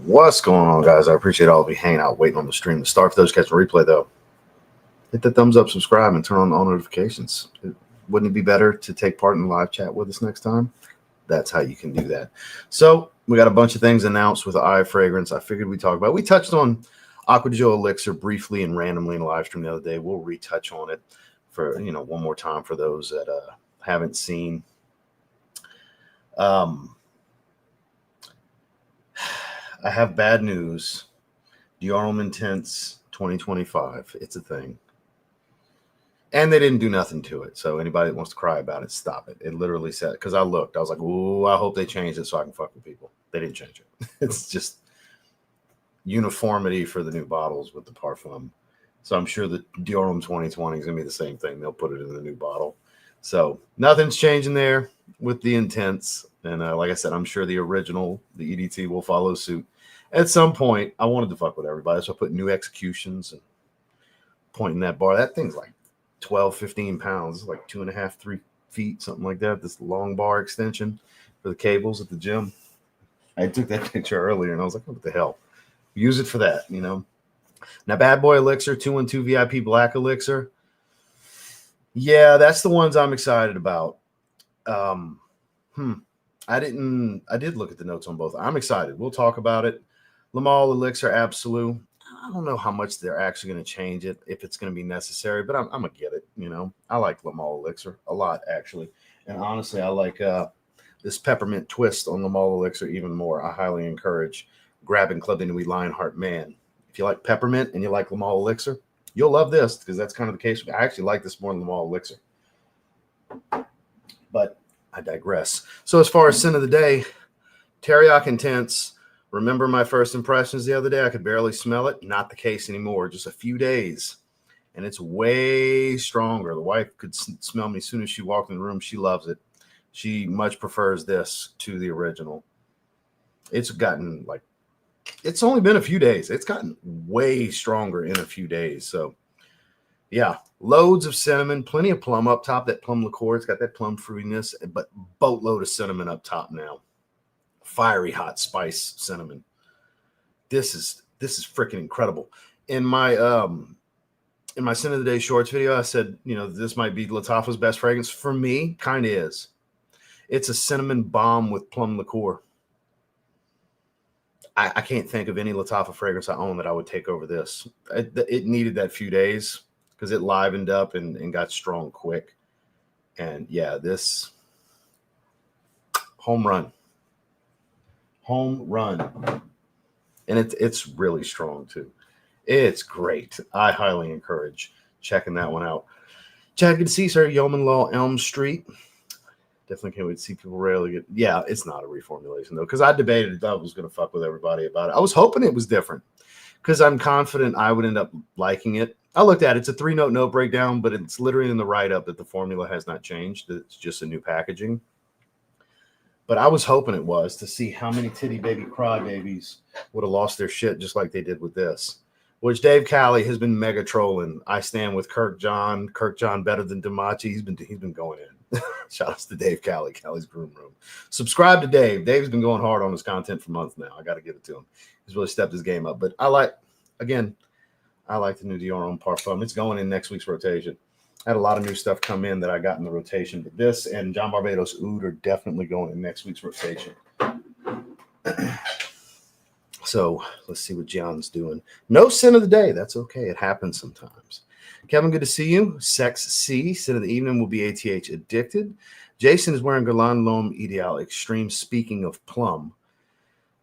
What's going on, guys? I appreciate all of you hanging out, waiting on the stream to start. For those catching replay, though, hit the thumbs up, subscribe, and turn on all notifications. Wouldn't it be better to take part in the live chat with us next time? That's how you can do that. So we got a bunch of things announced with Eye Fragrance. I figured we'd talk about. We touched on Acqua Elixir briefly and randomly in a live stream the other day. We'll retouch on it for one more time for those that haven't seen. I have bad news. Dior Homme Intense 2025. It's a thing. And they didn't do nothing to it. So anybody that wants to cry about it, stop it. It literally said, because I looked, I was like, ooh, I hope they change it so I can fuck with people. They didn't change it. It's just uniformity for the new bottles with the parfum. So I'm sure the Dior Homme 2020 is going to be the same thing. They'll put it in the new bottle. So nothing's changing there with the Intense. And like I said, I'm sure the original, the EDT, will follow suit. At some point, I wanted to fuck with everybody. So I put new executions and pointing that bar. That thing's like 12, 15 pounds. It's like 2.5, 3 feet, something like that. This long bar extension for the cables at the gym. I took that picture earlier, and I was like, what the hell? Use it for that, Now, Bad Boy Elixir, 212 VIP Black Elixir. Yeah, that's the ones I'm excited about. I did look at the notes on both. I'm excited. We'll talk about it. Lamal Elixir Absolu. I don't know how much they're actually going to change it, if it's going to be necessary, but I'm going to get it, I like Lamal Elixir a lot, actually. And honestly, I like this peppermint twist on Lamal Elixir even more. I highly encourage grabbing Club Inouï Lionheart Man. If you like peppermint and you like Lamal Elixir, you'll love this, because that's kind of the case. I actually like this more than Lamal Elixir. But I digress. So as far as sin of the day, Teriyaki Intense. Remember my first impressions the other day? I could barely smell it. Not the case anymore. Just a few days, and it's way stronger. The wife could smell me as soon as she walked in the room. She loves it. She much prefers this to the original. It's only been a few days. It's gotten way stronger in a few days. So yeah, loads of cinnamon, plenty of plum up top. That plum liqueur, it's got that plum fruitiness, but boatload of cinnamon up top now. Fiery hot spice cinnamon. This is freaking incredible. In my Sin of the Day Shorts video, I said, this might be Lattafa's best fragrance. For me, kind of is. It's a cinnamon bomb with plum liqueur. I can't think of any Lattafa fragrance I own that I would take over this. It needed that few days because it livened up and got strong quick. And yeah, this home run. And it's really strong too. It's great. I highly encourage checking that one out. Chad, good to see you, sir. Yeoman Law, Elm Street. Definitely can't wait to see people rarely get. Yeah, it's not a reformulation though, because I debated if I was going to fuck with everybody about it. I was hoping it was different because I'm confident I would end up liking it. I looked at it. It's a 3-note note breakdown, but it's literally in the write-up that the formula has not changed. It's just a new packaging. But I was hoping it was, to see how many titty baby crybabies would have lost their shit just like they did with this. Which Dave Cali has been mega trolling. I stand with Kirk John better than Damachi. He's been going in. Shout out to Dave Cali's Groom Room. Subscribe to Dave. Dave's been going hard on his content for months now. I got to give it to him. He's really stepped his game up. But I like the new Dior Homme Parfum. It's going in next week's rotation. I had a lot of new stuff come in that I got in the rotation, but this and John Barbados Oud are definitely going in next week's rotation. So let's see what John's doing. No sin of the day. That's okay. It happens sometimes. Kevin, good to see you. Sex C. Sin of the evening will be ATH Addicted. Jason is wearing Guerlain L'Homme Ideal Extreme. Speaking of plum,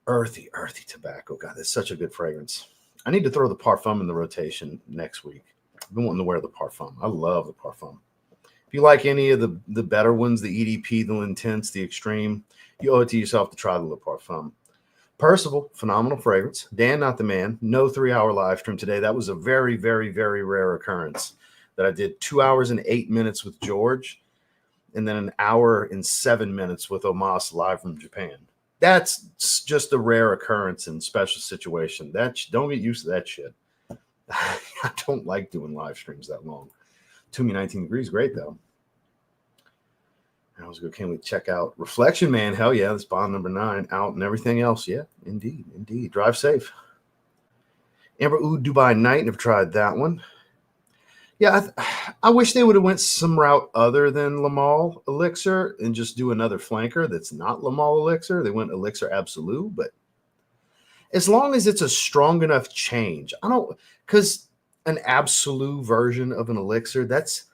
earthy tobacco. God, that's such a good fragrance. I need to throw the Parfum in the rotation next week. I've been wanting to wear the Parfum. I love the Parfum. If you like any of the better ones, the EDP, the Intense, the Extreme, you owe it to yourself to try the Le Parfum. Percival, phenomenal fragrance. Dan, not the man. No 3-hour live stream today. That was a very, very, very rare occurrence that I did 2 hours and 8 minutes with George and then an hour and 7 minutes with Omas live from Japan. That's just a rare occurrence and special situation. Don't get used to that shit. I don't like doing live streams that long. To me, 19 degrees, great though. That was good. Can't wait to check out Reflection Man. Hell yeah, this bond number 9 out and everything else. Yeah, indeed, indeed. Drive safe. Amber Oud Dubai Night. Never tried that one. Yeah, I wish they would have went some route other than Lamal Elixir and just do another flanker that's not Lamal Elixir. They went Elixir Absolu, but as long as it's a strong enough change, I don't, because an Absolu version of an Elixir, that's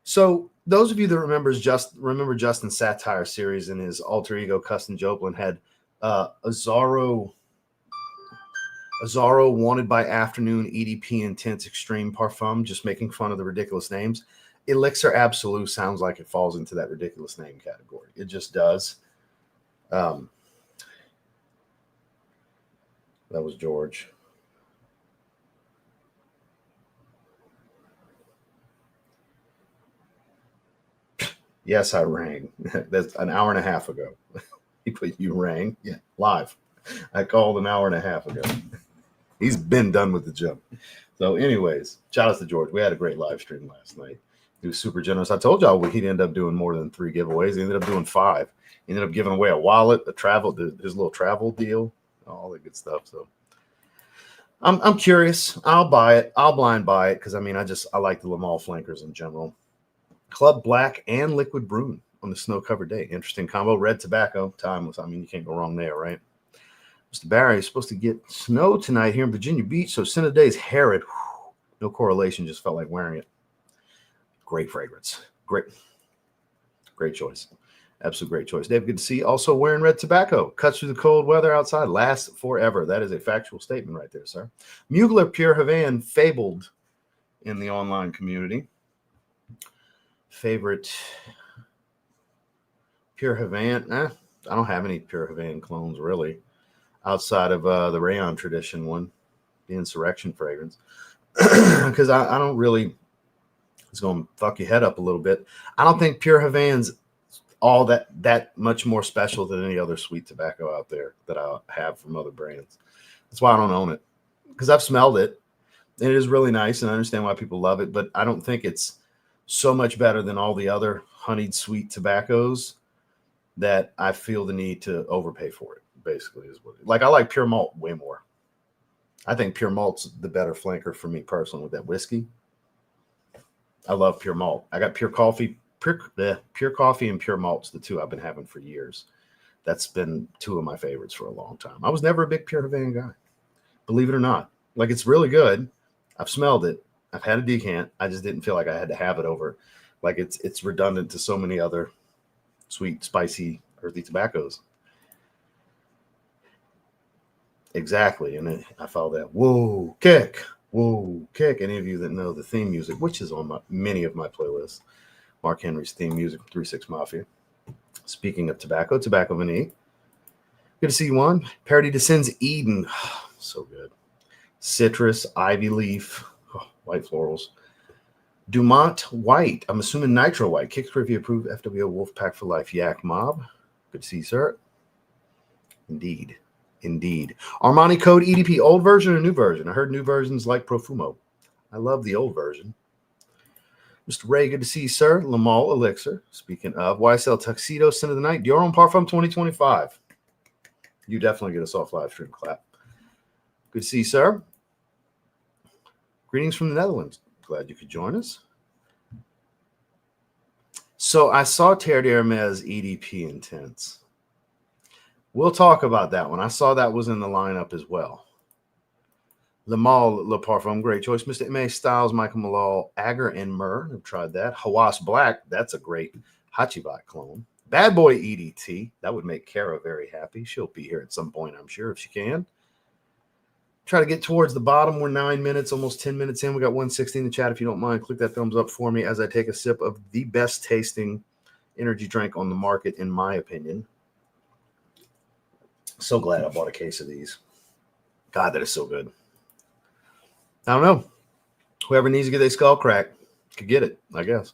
so. Those of you that remember Justin's satire series and his alter ego Custom Joplin had Azaro Wanted by Afternoon, EDP Intense Extreme Parfum, just making fun of the ridiculous names. Elixir Absolu sounds like it falls into that ridiculous name category. It just does. That was George. Yes, I rang. That's an hour and a half ago. You rang. Yeah, live. I called an hour and a half ago. He's been done with the gym. So anyways, shout out to George. We had a great live stream last night. He was super generous. I told y'all he'd end up doing more than 3 giveaways. He ended up doing 5. He ended up giving away a wallet, his little travel deal, all that good stuff. So I'm curious. I'll buy it. I'll blind buy it because I like the Lamal flankers in general. Club Black and Liquid Brune on the snow-covered day. Interesting combo. Red tobacco, timeless. You can't go wrong there, right? Mr. Barry is supposed to get snow tonight here in Virginia Beach, so scent of the day is Herrera. No correlation, just felt like wearing it. Great fragrance. Great choice. Absolute great choice. Dave, good to see you. Also wearing red tobacco. Cuts through the cold weather outside. Lasts forever. That is a factual statement right there, sir. Mugler Pure Havana, fabled in the online community. Favorite Pure Havana? I don't have any Pure Havana clones, really. Outside of the Rayon Tradition one, the Insurrection fragrance, because I don't really, it's going to fuck your head up a little bit. I don't think Pure Havana's all that much more special than any other sweet tobacco out there that I have from other brands. That's why I don't own it, because I've smelled it, and it is really nice, and I understand why people love it, but I don't think it's so much better than all the other honeyed sweet tobaccos that I feel the need to overpay for it. Basically is what I like Pure Malt way more. I think Pure Malt's the better flanker for me personally with that whiskey. I love Pure Malt. I got Pure Coffee and Pure Malt's the 2 I've been having for years. That's been 2 of my favorites for a long time. I was never a big Pure Havana guy, believe it or not. Like, it's really good. I've smelled it. I've had a decant. I just didn't feel like I had to have it over. Like, it's redundant to so many other sweet, spicy, earthy tobaccos. Exactly. And I follow that. Whoa, kick. Any of you that know the theme music, which is on many of my playlists, Mark Henry's theme music from 3-6 Mafia. Speaking of tobacco Vanille. Good to see you on. Parody Descends Eden. So good. Citrus, ivy leaf, white florals. Dumont White. I'm assuming Nitro White. Kicks Privy approved FWO Wolfpack for Life. Yak Mob. Good to see you, sir. Indeed. Armani Code EDP, old version or new version? I heard new versions like Profumo. I love the old version. Mr. Ray, good to see you, sir. Lamal Elixir. Speaking of, YSL Tuxedo, Scent of the Night, Dior Homme Parfum 2025. You definitely get a soft live stream clap. Good to see you, sir. Greetings from the Netherlands. Glad you could join us. So I saw Terre d'Hermès EDP Intense. We'll talk about that one. I saw that was in the lineup as well. Lamal Le Parfum, great choice. Mr. M.A. Styles, Michael Malal, Agar and Myrrh. I've tried that. Hawas Black, that's a great Hachivat clone. Bad Boy EDT, that would make Kara very happy. She'll be here at some point, I'm sure, if she can. Try to get towards the bottom. We're 9 minutes, almost 10 minutes in. We got 160 in the chat. If you don't mind, click that thumbs up for me as I take a sip of the best tasting energy drink on the market, in my opinion. So glad I bought a case of these. God, that is so good. I don't know. Whoever needs to get their skull cracked could get it, I guess.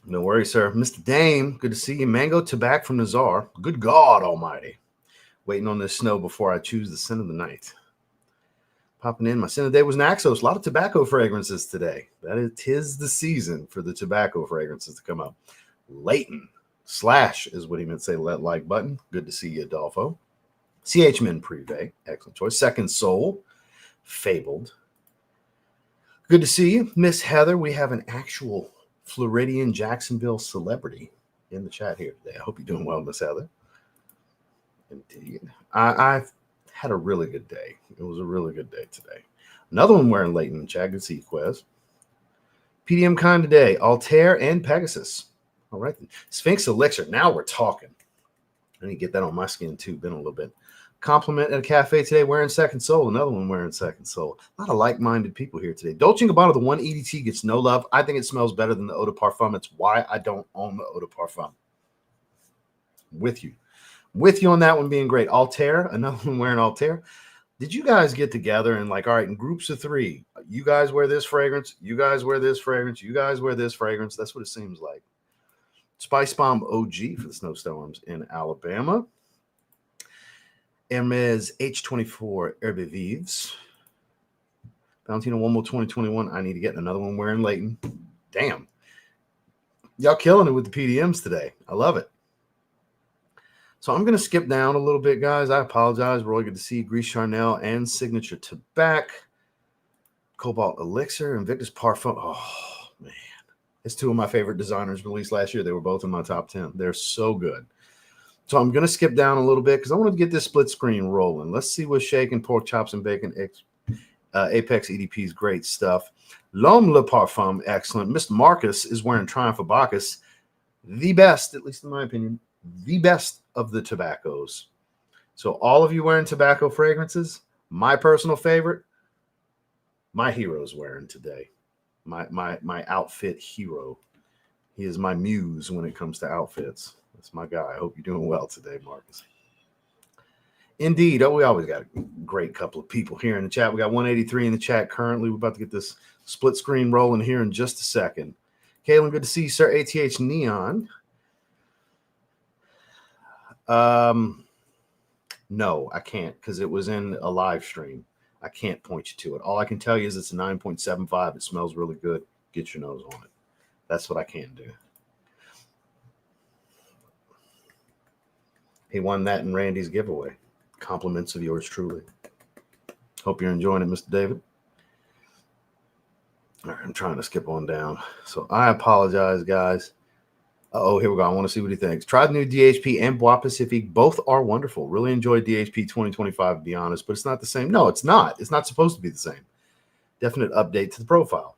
No worries, sir. Mr. Dame, good to see you. Mango Tobacco from Nazar. Good God almighty. Waiting on this snow before I choose the scent of the night. Popping in. My sin of the day was Naxos. A lot of tobacco fragrances today. That is, 'tis the season for the tobacco fragrances to come up. Leighton. Slash is what he meant to say. Let like button. Good to see you, Adolfo. CH Men Privé. Excellent choice. Second Soul. Fabled. Good to see you. Miss Heather. We have an actual Floridian Jacksonville celebrity in the chat here today. I hope you're doing well, Miss Heather. Indeed. I've had a really good day. It was a really good day today. Another one wearing Leighton and Chad. Good to see you, Quez. PDM Con today. Altair and Pegasus. All right. Sphinx Elixir. Now we're talking. I need to get that on my skin too. Been a little bit. Compliment at a cafe today wearing Second Soul. Another one wearing Second Soul. A lot of like-minded people here today. Dolce & Gabbana, the 1 EDT gets no love. I think it smells better than the Eau de Parfum. It's why I don't own the Eau de Parfum. With you on that one being great. Altair, another one wearing Altair. Did you guys get together and like, all right, in groups of 3, you guys wear this fragrance, you guys wear this fragrance, you guys wear this fragrance? That's what it seems like. Spice Bomb OG for the snowstorms in Alabama. Hermes H24 Herbe Vives. Valentino One More 2021. I need to get another one wearing Leighton. Damn. Y'all killing it with the PDMs today. I love it. So I'm going to skip down a little bit, guys. I apologize. Really good to see Gris Charnel and Signature Tobacco. Cobalt Elixir, Invictus Parfum. Oh, man. It's 2 of my favorite designers released last year. They were both in my top 10. They're so good. So I'm going to skip down a little bit because I want to get this split screen rolling. Let's see what's shaking. Pork chops and bacon. Apex EDP's great stuff. L'Homme Le Parfum, excellent. Mr. Marcus is wearing Triumph of Bacchus. The best, at least in my opinion, the best of the tobaccos. So all of you wearing tobacco fragrances, my personal favorite, my hero's wearing today. My outfit hero. He is my muse when it comes to outfits. That's my guy. I hope you're doing well today, Marcus. Indeed. Oh, we always got a great couple of people here in the chat. We got 183 in the chat currently. We're about to get this split screen rolling here in just a second. Kaylin, good to see you, sir. ATH Neon. No, I can't because it was in a live stream. I can't point you to it. All I can tell you is it's a 9.75. It smells really good. Get your nose on it. That's what I can do. He won that in Randy's giveaway. Compliments of yours truly. Hope you're enjoying it, Mr. David. All right, I'm trying to skip on down. So I apologize, guys. Here we go. I want to see what he thinks. Tried the new DHP and Bois Pacifique. Both are wonderful. Really enjoyed DHP 2025, to be honest, but it's not the same. No, it's not. It's not supposed to be the same. Definite update to the profile.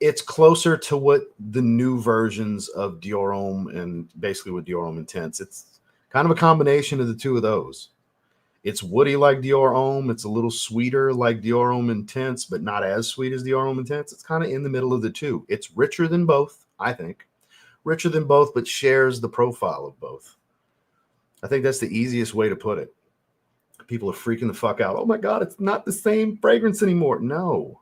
It's closer to what the new versions of Dior Homme and basically what Dior Homme Intense. It's kind of a combination of the 2 of those. It's woody like Dior Homme. It's a little sweeter like Dior Homme Intense, but not as sweet as Dior Homme Intense. It's kind of in the middle of the 2. It's richer than both, I think. Richer than both, but shares the profile of both. I think that's the easiest way to put it. People are freaking the fuck out. Oh my God, it's not the same fragrance anymore. No.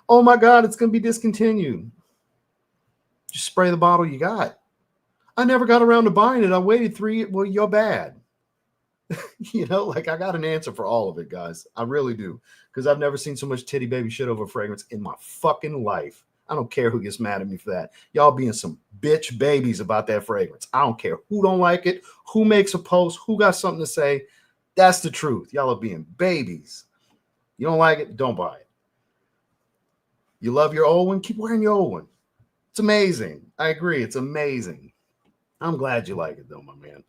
Oh my God, it's going to be discontinued. Just spray the bottle you got. I never got around to buying it. I waited 3 years. Well, you're bad. You know, like I got an answer for all of it, guys. I really do. Because I've never seen so much titty baby shit over fragrance in my fucking life. I don't care who gets mad at me for that. Y'all being some bitch babies about that fragrance. I don't care who don't like it, who makes a post, who got something to say. That's the truth. Y'all are being babies. You don't like it, don't buy it. You love your old one, keep wearing your old one. It's amazing. I agree. It's amazing. I'm glad you like it, though, my man.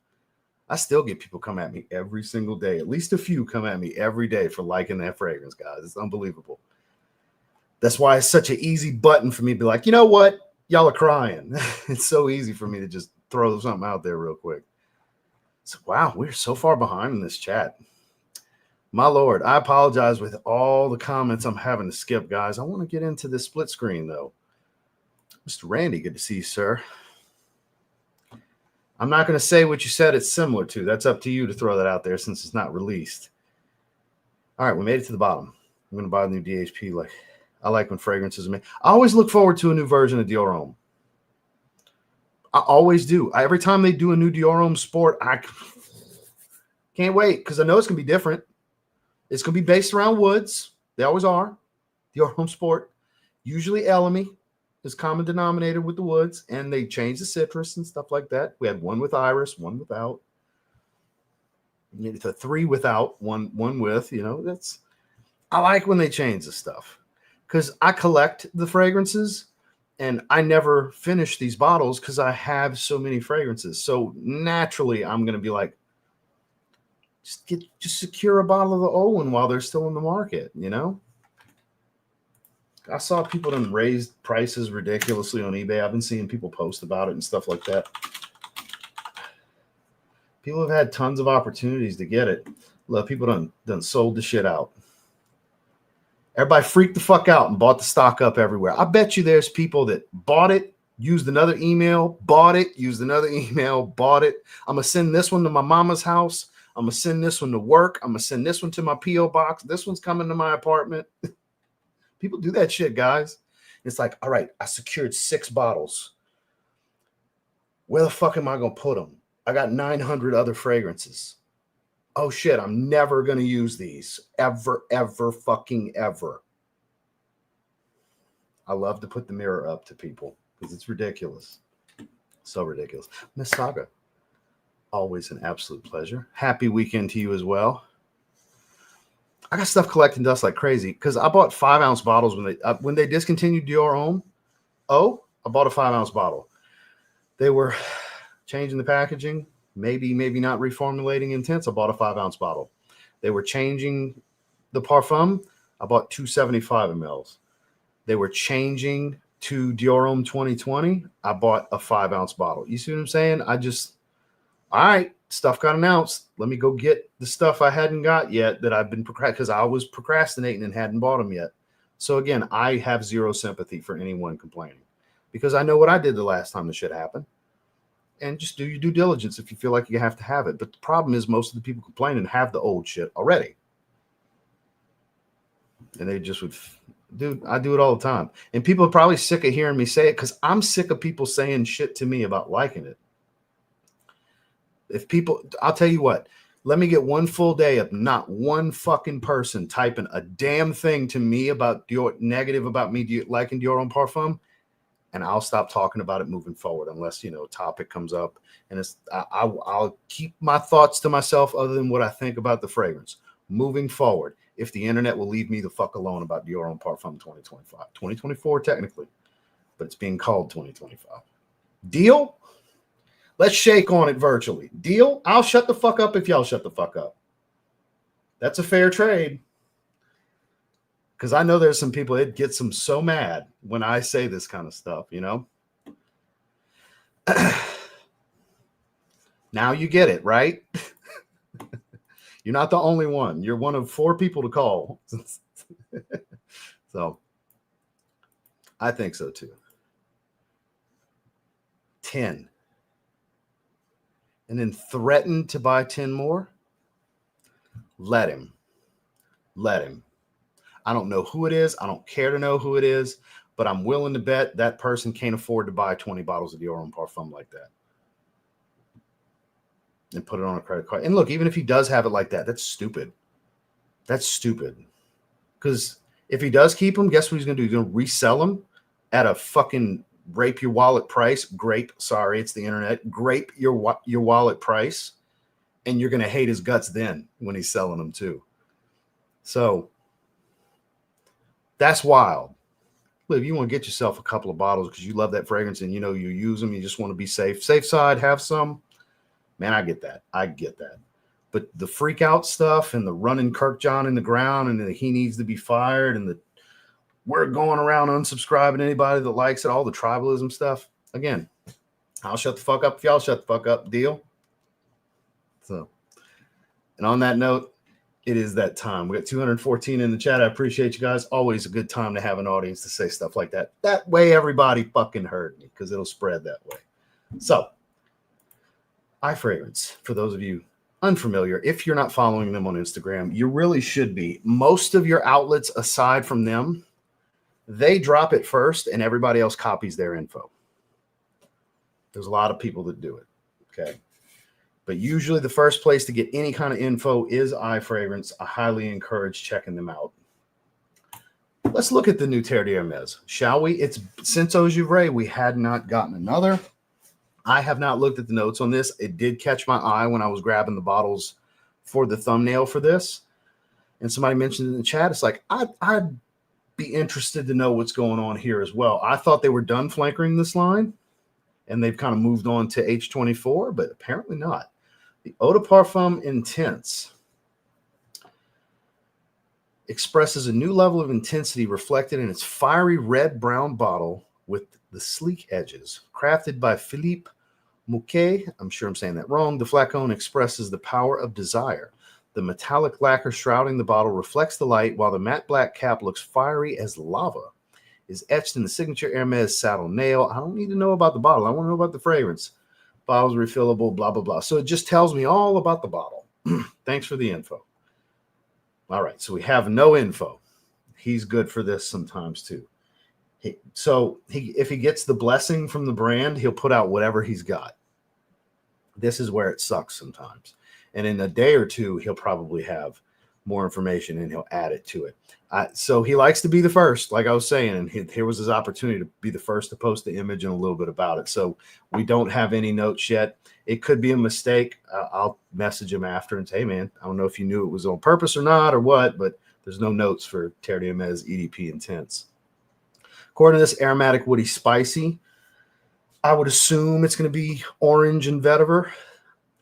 I still get people come at me every single day. At least a few come at me every day for liking that fragrance, guys. It's unbelievable. That's why it's such an easy button for me to be like, you know what? Y'all are crying. It's so easy for me to just throw something out there real quick. So, wow, we're so far behind in this chat. My Lord, I apologize with all the comments I'm having to skip, guys. I want to get into this split screen, though. Mr. Randy, good to see you, sir. I'm not going to say what you said it's similar to. That's up to you to throw that out there since it's not released. All right, we made it to the bottom. I'm going to buy the new DHP. I like when fragrances are made. I always look forward to a new version of Dior Homme. I always do. Every time they do a new Dior Homme Sport, I can't wait because I know it's going to be different. It's going to be based around woods. They always are. Dior Homme Sport. Usually Elemi is common denominator with the woods, and they change the citrus and stuff like that. We had one with iris, one without. It's a 3 without, one with. You know, that's. I like when they change the stuff because I collect the fragrances, and I never finish these bottles because I have so many fragrances. So naturally, I'm going to be like, just secure a bottle of the old one while they're still in the market, you know? I saw people done raised prices ridiculously on eBay. I've been seeing people post about it and stuff like that. People have had tons of opportunities to get it. Look, people done sold the shit out. Everybody freaked the fuck out and bought the stock up everywhere. I bet you there's people that bought it, used another email, bought it, used another email, bought it. I'm going to send this one to my mama's house. I'm going to send this one to work. I'm going to send this one to my P.O. box. This one's coming to my apartment. People do that shit, guys. It's like, all right, I secured 6 bottles. Where the fuck am I going to put them? I got 900 other fragrances. Oh, shit, I'm never going to use these. Ever, fucking ever. I love to put the mirror up to people because it's ridiculous. So ridiculous. Miss Saga, always an absolute pleasure. Happy weekend to you as well. I got stuff collecting dust like crazy because I bought 5-ounce bottles when they discontinued Dior Homme. Oh, I bought a 5-ounce bottle. They were changing the packaging, maybe not reformulating intents. I bought a 5-ounce bottle. They were changing the parfum. I bought 275 mLs. They were changing to Dior Homme 2020. I bought a 5-ounce bottle. You see what I'm saying? All right, stuff got announced. Let me go get the stuff I hadn't got yet that I've been because I was procrastinating and hadn't bought them yet. So again, I have zero sympathy for anyone complaining because I know what I did the last time the shit happened. And just do your due diligence if you feel like you have to have it. But the problem is most of the people complaining have the old shit already. And they just would, dude, I do it all the time. And people are probably sick of hearing me say it because I'm sick of people saying shit to me about liking it. If people, I'll tell you what, let me get one full day of not one fucking person typing a damn thing to me about Dior, negative about me liking Dior Homme Parfum, and I'll stop talking about it moving forward unless, you know, a topic comes up. And I'll keep my thoughts to myself other than what I think about the fragrance. Moving forward, if the internet will leave me the fuck alone about Dior Homme Parfum 2025. 2024 technically, but it's being called 2025. Deal? Let's shake on it virtually. Deal? I'll shut the fuck up if y'all shut the fuck up. That's a fair trade. Because I know there's some people, it gets them so mad when I say this kind of stuff, you know? Now you get it, right? You're not the only one. You're one of 4 people to call. So I think so too. 10. And then threaten to buy 10 more. Let him. I don't know who it is. I don't care to know who it is, but I'm willing to bet that person can't afford to buy 20 bottles of Dior Homme Parfum like that and put it on a credit card. And look, even if he does have it like that, that's stupid. That's stupid. Because if he does keep them, guess what he's going to do? He's going to resell them at a fucking rape your wallet price. It's the internet. Grape your wallet price. And you're going to hate his guts then when he's selling them too. So that's wild. Look, if you want to get yourself a couple of bottles because you love that fragrance and you know you use them, you just want to be safe side, have some. Man, I get that. But the freak out stuff and the running Kirk John in the ground and the he needs to be fired and the we're going around unsubscribing anybody that likes it, all the tribalism stuff. Again, I'll shut the fuck up if y'all shut the fuck up. Deal? So, and on that note, it is that time. We got 214 in the chat. I appreciate you guys. Always a good time to have an audience to say stuff like that. That way everybody fucking heard me because it'll spread that way. So, iFragrance, for those of you unfamiliar, if you're not following them on Instagram, you really should be. Most of your outlets, aside from them, they drop it first and everybody else copies their info. There's a lot of people that do it. Okay. But usually the first place to get any kind of info is iFragrance. I highly encourage checking them out. Let's look at the new Terre d'Hermes, shall we? It's since Eau Givray, we had not gotten another. I have not looked at the notes on this. It did catch my eye when I was grabbing the bottles for the thumbnail for this. And somebody mentioned in the chat, it's like, I'd be interested to know what's going on here as well. I thought they were done flankering this line, and they've kind of moved on to H24, but apparently not. The Eau de Parfum Intense expresses a new level of intensity reflected in its fiery red-brown bottle with the sleek edges. Crafted by Philippe Mouquet, I'm sure I'm saying that wrong, the flacon expresses the power of desire. The metallic lacquer shrouding the bottle reflects the light, while the matte black cap looks fiery as lava. Is etched in the signature Hermes saddle nail. I don't need to know about the bottle. I want to know about the fragrance. Bottle's refillable, blah, blah, blah. So it just tells me all about the bottle. Thanks for the info. All right, so we have no info. He's good for this sometimes too. If he gets the blessing from the brand, he'll put out whatever he's got. This is where it sucks sometimes. And in a day or two, he'll probably have more information and he'll add it to it. So he likes to be the first, like I was saying, and here was his opportunity to be the first to post the image and a little bit about it. So we don't have any notes yet. It could be a mistake. I'll message him after and say, hey, man, I don't know if you knew it was on purpose or not or what, but there's no notes for Terre d'Hermes EDP Intense. According to this, aromatic, woody, spicy. I would assume it's going to be orange and vetiver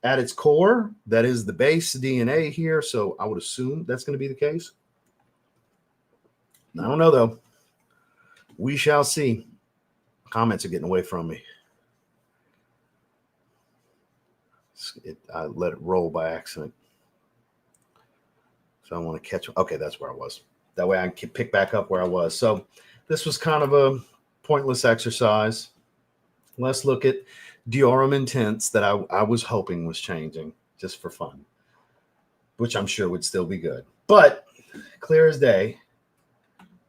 at its core. That is the base DNA here, so I would assume that's going to be the case. I don't know, though. We shall see. Comments are getting away from me. I let it roll by accident. So I want to catch. Okay, that's where I was. That way I can pick back up where I was. So this was kind of a pointless exercise. Let's look at Dior Homme Intense that I was hoping was changing just for fun, which I'm sure would still be good. But clear as day.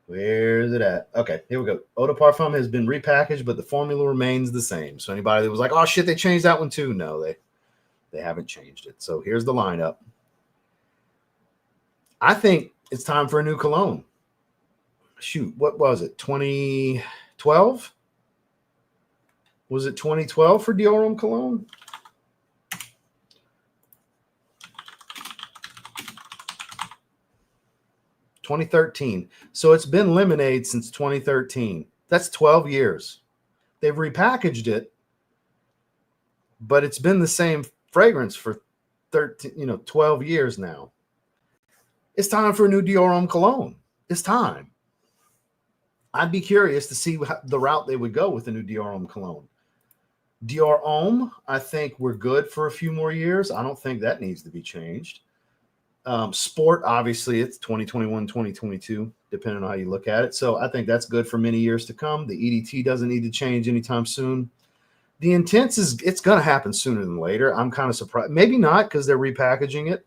Where is it at? Okay, here we go. Eau de Parfum has been repackaged, but the formula remains the same. So anybody that was like, oh, shit, they changed that one too. No, they haven't changed it. So here's the lineup. I think it's time for a new cologne. Shoot, what was it? 2012? Was it 2012 for Dior Homme cologne? $2013. So it's been Lemonade since 2013. That's 12 years. They've repackaged it, but it's been the same fragrance for 12 years now. It's time for a new Dior Homme cologne. It's time. I'd be curious to see the route they would go with the new Dior Homme cologne. Dior Homme, I think we're good for a few more years. I don't think that needs to be changed. Sport, obviously, it's 2021, 2022, depending on how you look at it. So I think that's good for many years to come. The EDT doesn't need to change anytime soon. The Intense it's going to happen sooner than later. I'm kind of surprised. Maybe not because they're repackaging it.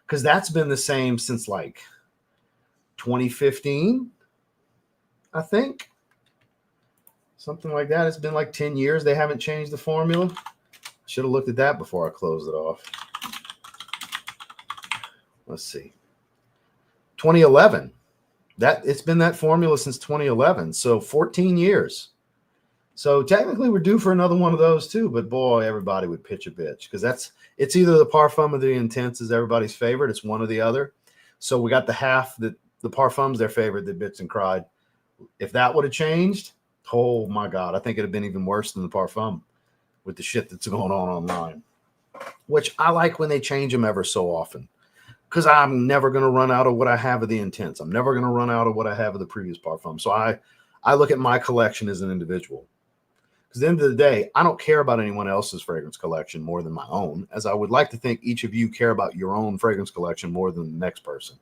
Because that's been the same since like 2015, I think. Something like that. It's been like 10 years. They haven't changed the formula. Should have looked at that before I closed it off. Let's see. 2011. It's been that formula since 2011. So 14 years. So technically we're due for another one of those too. But boy, everybody would pitch a bitch because it's either the Parfum or the Intense is everybody's favorite. It's one or the other. So we got the half that the Parfum's their favorite that bits and cried. If that would have changed, oh my God, I think it'd have been even worse than the Parfum with the shit that's going on online, which I like when they change them ever so often because I'm never going to run out of what I have of the Intense. I'm never going to run out of what I have of the previous Parfum. So I look at my collection as an individual. Because at the end of the day, I don't care about anyone else's fragrance collection more than my own, as I would like to think each of you care about your own fragrance collection more than the next person,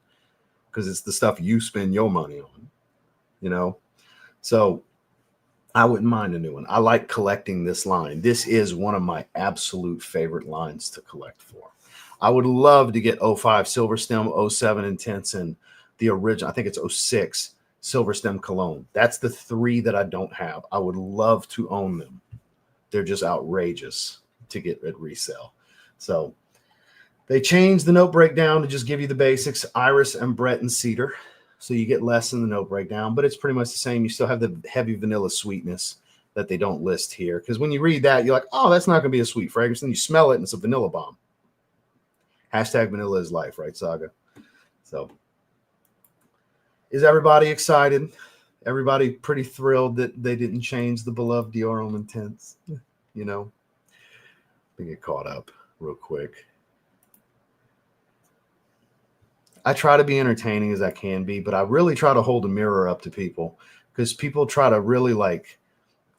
because it's the stuff you spend your money on, So I wouldn't mind a new one. I like collecting this line. This is one of my absolute favorite lines to collect for. I would love to get 05 Silver Stem, 07 Intense, and the original, I think it's 06 Silver Stem Cologne. That's the three that I don't have. I would love to own them. They're just outrageous to get at resale. So they changed the note breakdown to just give you the basics: Iris, Ambrette, and Cedar. So you get less in the note breakdown, but it's pretty much the same. You still have the heavy vanilla sweetness that they don't list here. Because when you read that, you're like, oh, that's not going to be a sweet fragrance. Then you smell it and it's a vanilla bomb. Hashtag vanilla is life, right, Saga? So is everybody excited? Everybody pretty thrilled that they didn't change the beloved Dior Homme Intense? You know, they get caught up real quick. I try to be entertaining as I can be, but I really try to hold a mirror up to people because people try to really like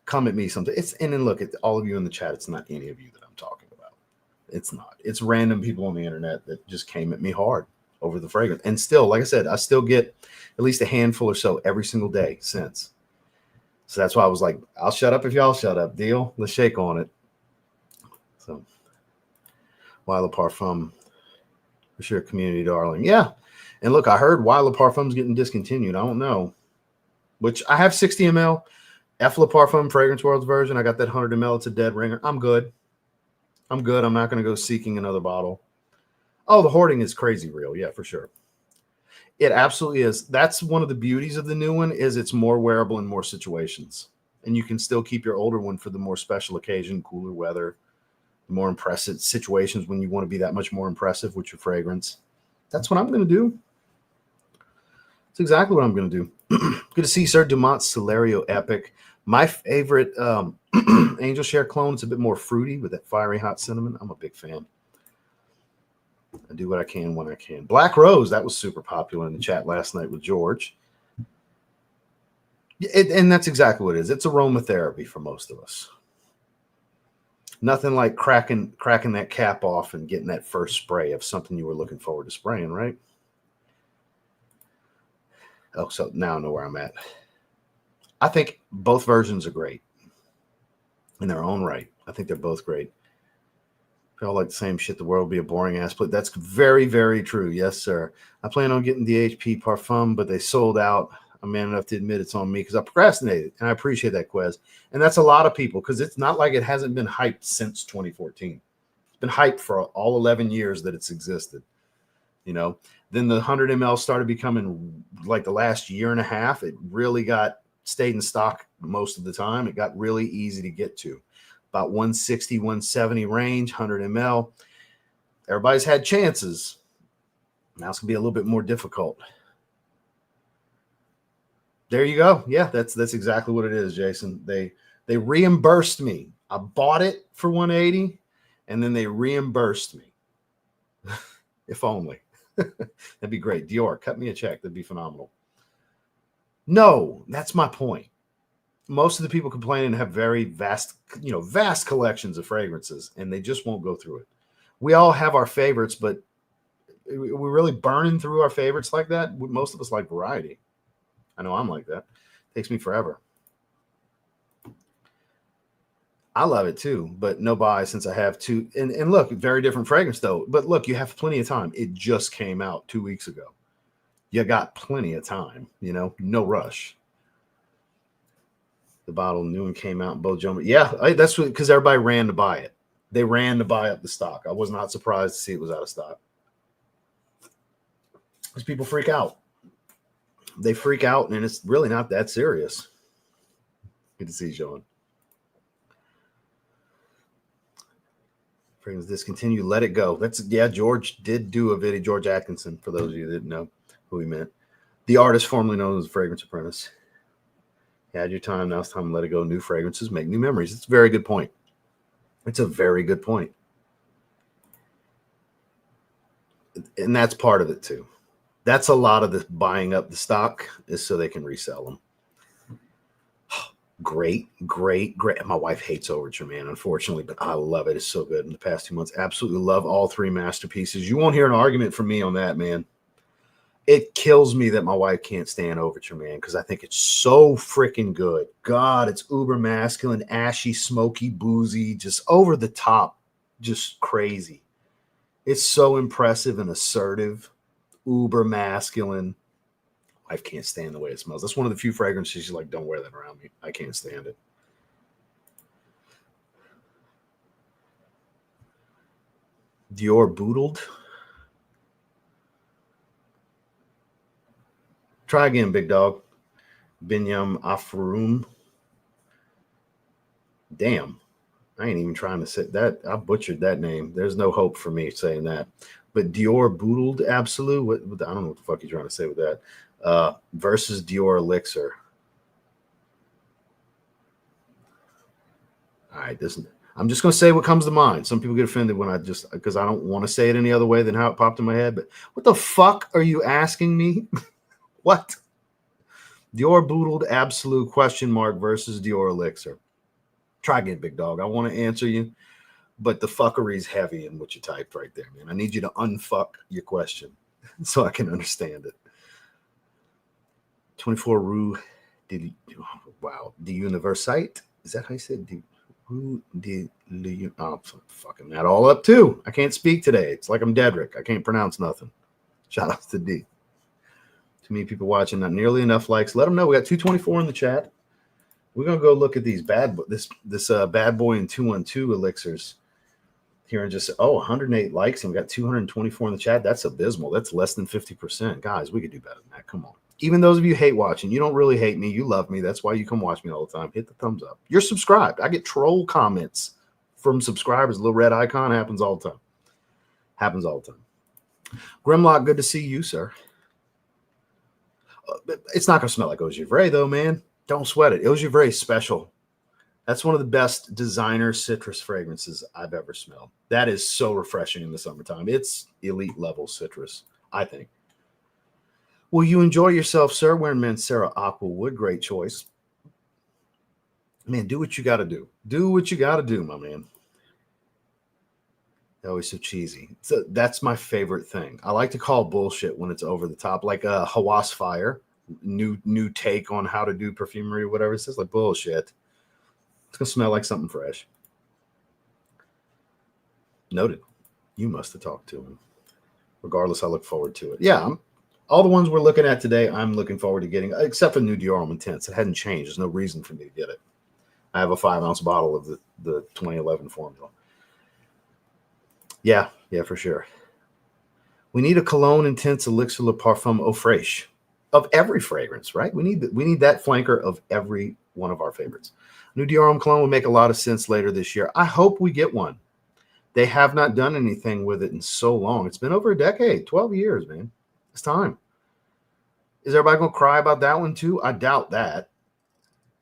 come at me sometimes. And then look at all of you in the chat. It's not any of you that I'm talking about. It's not. It's random people on the internet that just came at me hard over the fragrance. And still, like I said, I still get at least a handful or so every single day since. So that's why I was like, I'll shut up if y'all shut up. Deal? Let's shake on it. So, Why Le Parfum, for sure, community darling. Yeah. And look, I heard Why Le Parfum's getting discontinued. I don't know. Which I have 60 ml. F Le Parfum Fragrance World's version. I got that 100 ml. It's a dead ringer. I'm good. I'm good. I'm not going to go seeking another bottle. Oh, the hoarding is crazy real. Yeah, for sure. It absolutely is. That's one of the beauties of the new one is it's more wearable in more situations. And you can still keep your older one for the more special occasion, cooler weather, more impressive situations when you want to be that much more impressive with your fragrance. That's what I'm going to do. That's exactly what I'm going to do. Good to see Sir Dumont Celerio Epic. My favorite Angel Share clone. It's a bit more fruity with that fiery hot cinnamon. I'm a big fan. I do what I can when I can. Black Rose, that was super popular in the chat last night with George. And that's exactly what it is. It's aromatherapy for most of us. Nothing like cracking that cap off and getting that first spray of something you were looking forward to spraying, right? Oh, so now I know where I'm at. I think both versions are great in their own right. I think they're both great. If y'all like the same shit, the world would be a boring ass place. That's very, very true. Yes, sir. I plan on getting the HP Parfum, but they sold out. I'm man enough to admit it's on me because I procrastinated, and I appreciate that, Quez. And that's a lot of people because it's not like it hasn't been hyped since 2014. It's been hyped for all 11 years that it's existed. You know, then the 100 ml started becoming like the last year and a half. It really stayed in stock most of the time. It got really easy to get to. About 160, 170 range, 100 ml. Everybody's had chances. Now it's going to be a little bit more difficult. There you go. Yeah, that's exactly what it is, Jason. They reimbursed me. I bought it for 180, and then they reimbursed me. If only. That'd be great. Dior, cut me a check. That'd be phenomenal. No, that's my point. Most of the people complaining have very vast collections of fragrances, and they just won't go through it. We all have our favorites, but we're really burning through our favorites like that. Most of us like variety. I know I'm like that. It takes me forever. I love it too, but no buy since I have two. And look, very different fragrance though. But look, you have plenty of time. It just came out 2 weeks ago. You got plenty of time, no rush. The bottle new and came out in both jumbo. Yeah, that's because everybody ran to buy it. They ran to buy up the stock. I was not surprised to see it was out of stock. Because people freak out. They freak out, and it's really not that serious. Good to see you, Sean. Fragrance discontinued. Let it go. George did do a video. George Atkinson, for those of you that didn't know who he meant. The artist formerly known as Fragrance Apprentice. You had your time. Now it's time to let it go. New fragrances make new memories. It's a very good point. It's a very good point. And that's part of it too. That's a lot of the buying up the stock is so they can resell them. Great. My wife hates Overture, man, unfortunately, but I love it. It's so good. In the past 2 months, absolutely love all three masterpieces. You won't hear an argument from me on that, man. It kills me that my wife can't stand Overture, man, because I think it's so freaking good. God, it's uber masculine, ashy, smoky, boozy, just over the top, just crazy. It's so impressive and assertive, uber masculine. Wife can't stand the way it smells. That's one of the few fragrances she's like, don't wear that around me. I can't stand it. Dior Boodled. Try again, big dog. Binyam Afrum. Damn. I ain't even trying to say that. I butchered that name. There's no hope for me saying that. But Dior Boodled Absolu. What, I don't know what the fuck you're trying to say with that. Versus Dior Elixir. All right, I'm just going to say what comes to mind. Some people get offended when because I don't want to say it any other way than how it popped in my head. But what the fuck are you asking me? What? Dior Boodled Absolute versus Dior Elixir. Try again, big dog. I want to answer you, but the fuckery's heavy in what you typed right there, man. I need you to unfuck your question so I can understand it. 24 Rue de Universite. Is that how you said? Rue de I'm fucking that all up too. I can't speak today. It's like I'm Dedrick. I can't pronounce nothing. Shout out to D. Too many people watching, not nearly enough likes. Let them know we got 224 in the chat. We're gonna go look at these bad boy and 212 elixirs here and just 108 likes and we got 224 in the chat. That's abysmal. That's less than 50%. Guys, we could do better than that. Come on. Even those of you hate watching, you don't really hate me. You love me. That's why you come watch me all the time. Hit the thumbs up. You're subscribed. I get troll comments from subscribers. A little red icon happens all the time. Happens all the time. Grimlock, good to see you, sir. It's not gonna smell like Eau Givray though, man. Don't sweat it. Eau Givray is special. That's one of the best designer citrus fragrances I've ever smelled. That is so refreshing in the summertime. It's elite level citrus, I think. Will you enjoy yourself, sir? Wearing Mancera Aqua Wood. Great choice. Man, do what you got to do. Do what you got to do, my man. They're always so cheesy. So that's my favorite thing. I like to call bullshit when it's over the top, like a Hawas Fire. New take on how to do perfumery or whatever. It says like bullshit. It's gonna smell like something fresh. Noted. You must have talked to him. Regardless, I look forward to it. Yeah, all the ones we're looking at today, I'm looking forward to getting, except for new Dior Homme Intense. It hadn't changed. There's no reason for me to get it. I have a 5-ounce bottle of the 2011 formula. Yeah, for sure. We need a cologne intense elixir de parfum eau fraîche of every fragrance, right? We need that flanker of every one of our favorites. New Dior Homme cologne will make a lot of sense later this year. I hope we get one. They have not done anything with it in so long. It's been over a decade, 12 years, man. It's time. Is everybody going to cry about that one too? I doubt that.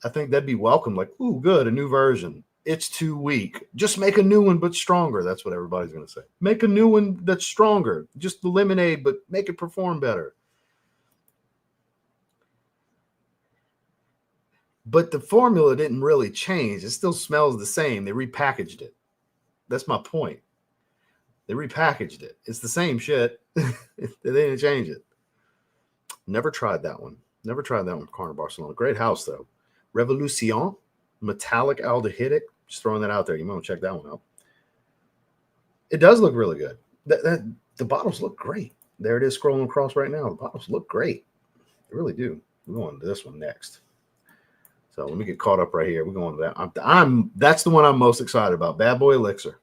I think that'd be welcome. Like, ooh, good, a new version. It's too weak. Just make a new one, but stronger. That's what everybody's going to say. Make a new one that's stronger. Just the lemonade, but make it perform better. But the formula didn't really change. It still smells the same. They repackaged it. That's my point. They repackaged it. It's the same shit. They didn't change it. Never tried that one. Never tried that one from Carner Barcelona. Great house, though. Revolution, metallic aldehydic. Just throwing that out there. You might want to check that one out. It does look really good. The bottles look great. There it is scrolling across right now. The bottles look great. They really do. We're going to this one next. So let me get caught up right here. We're going to that. That's the one I'm most excited about. Bad Boy Elixir.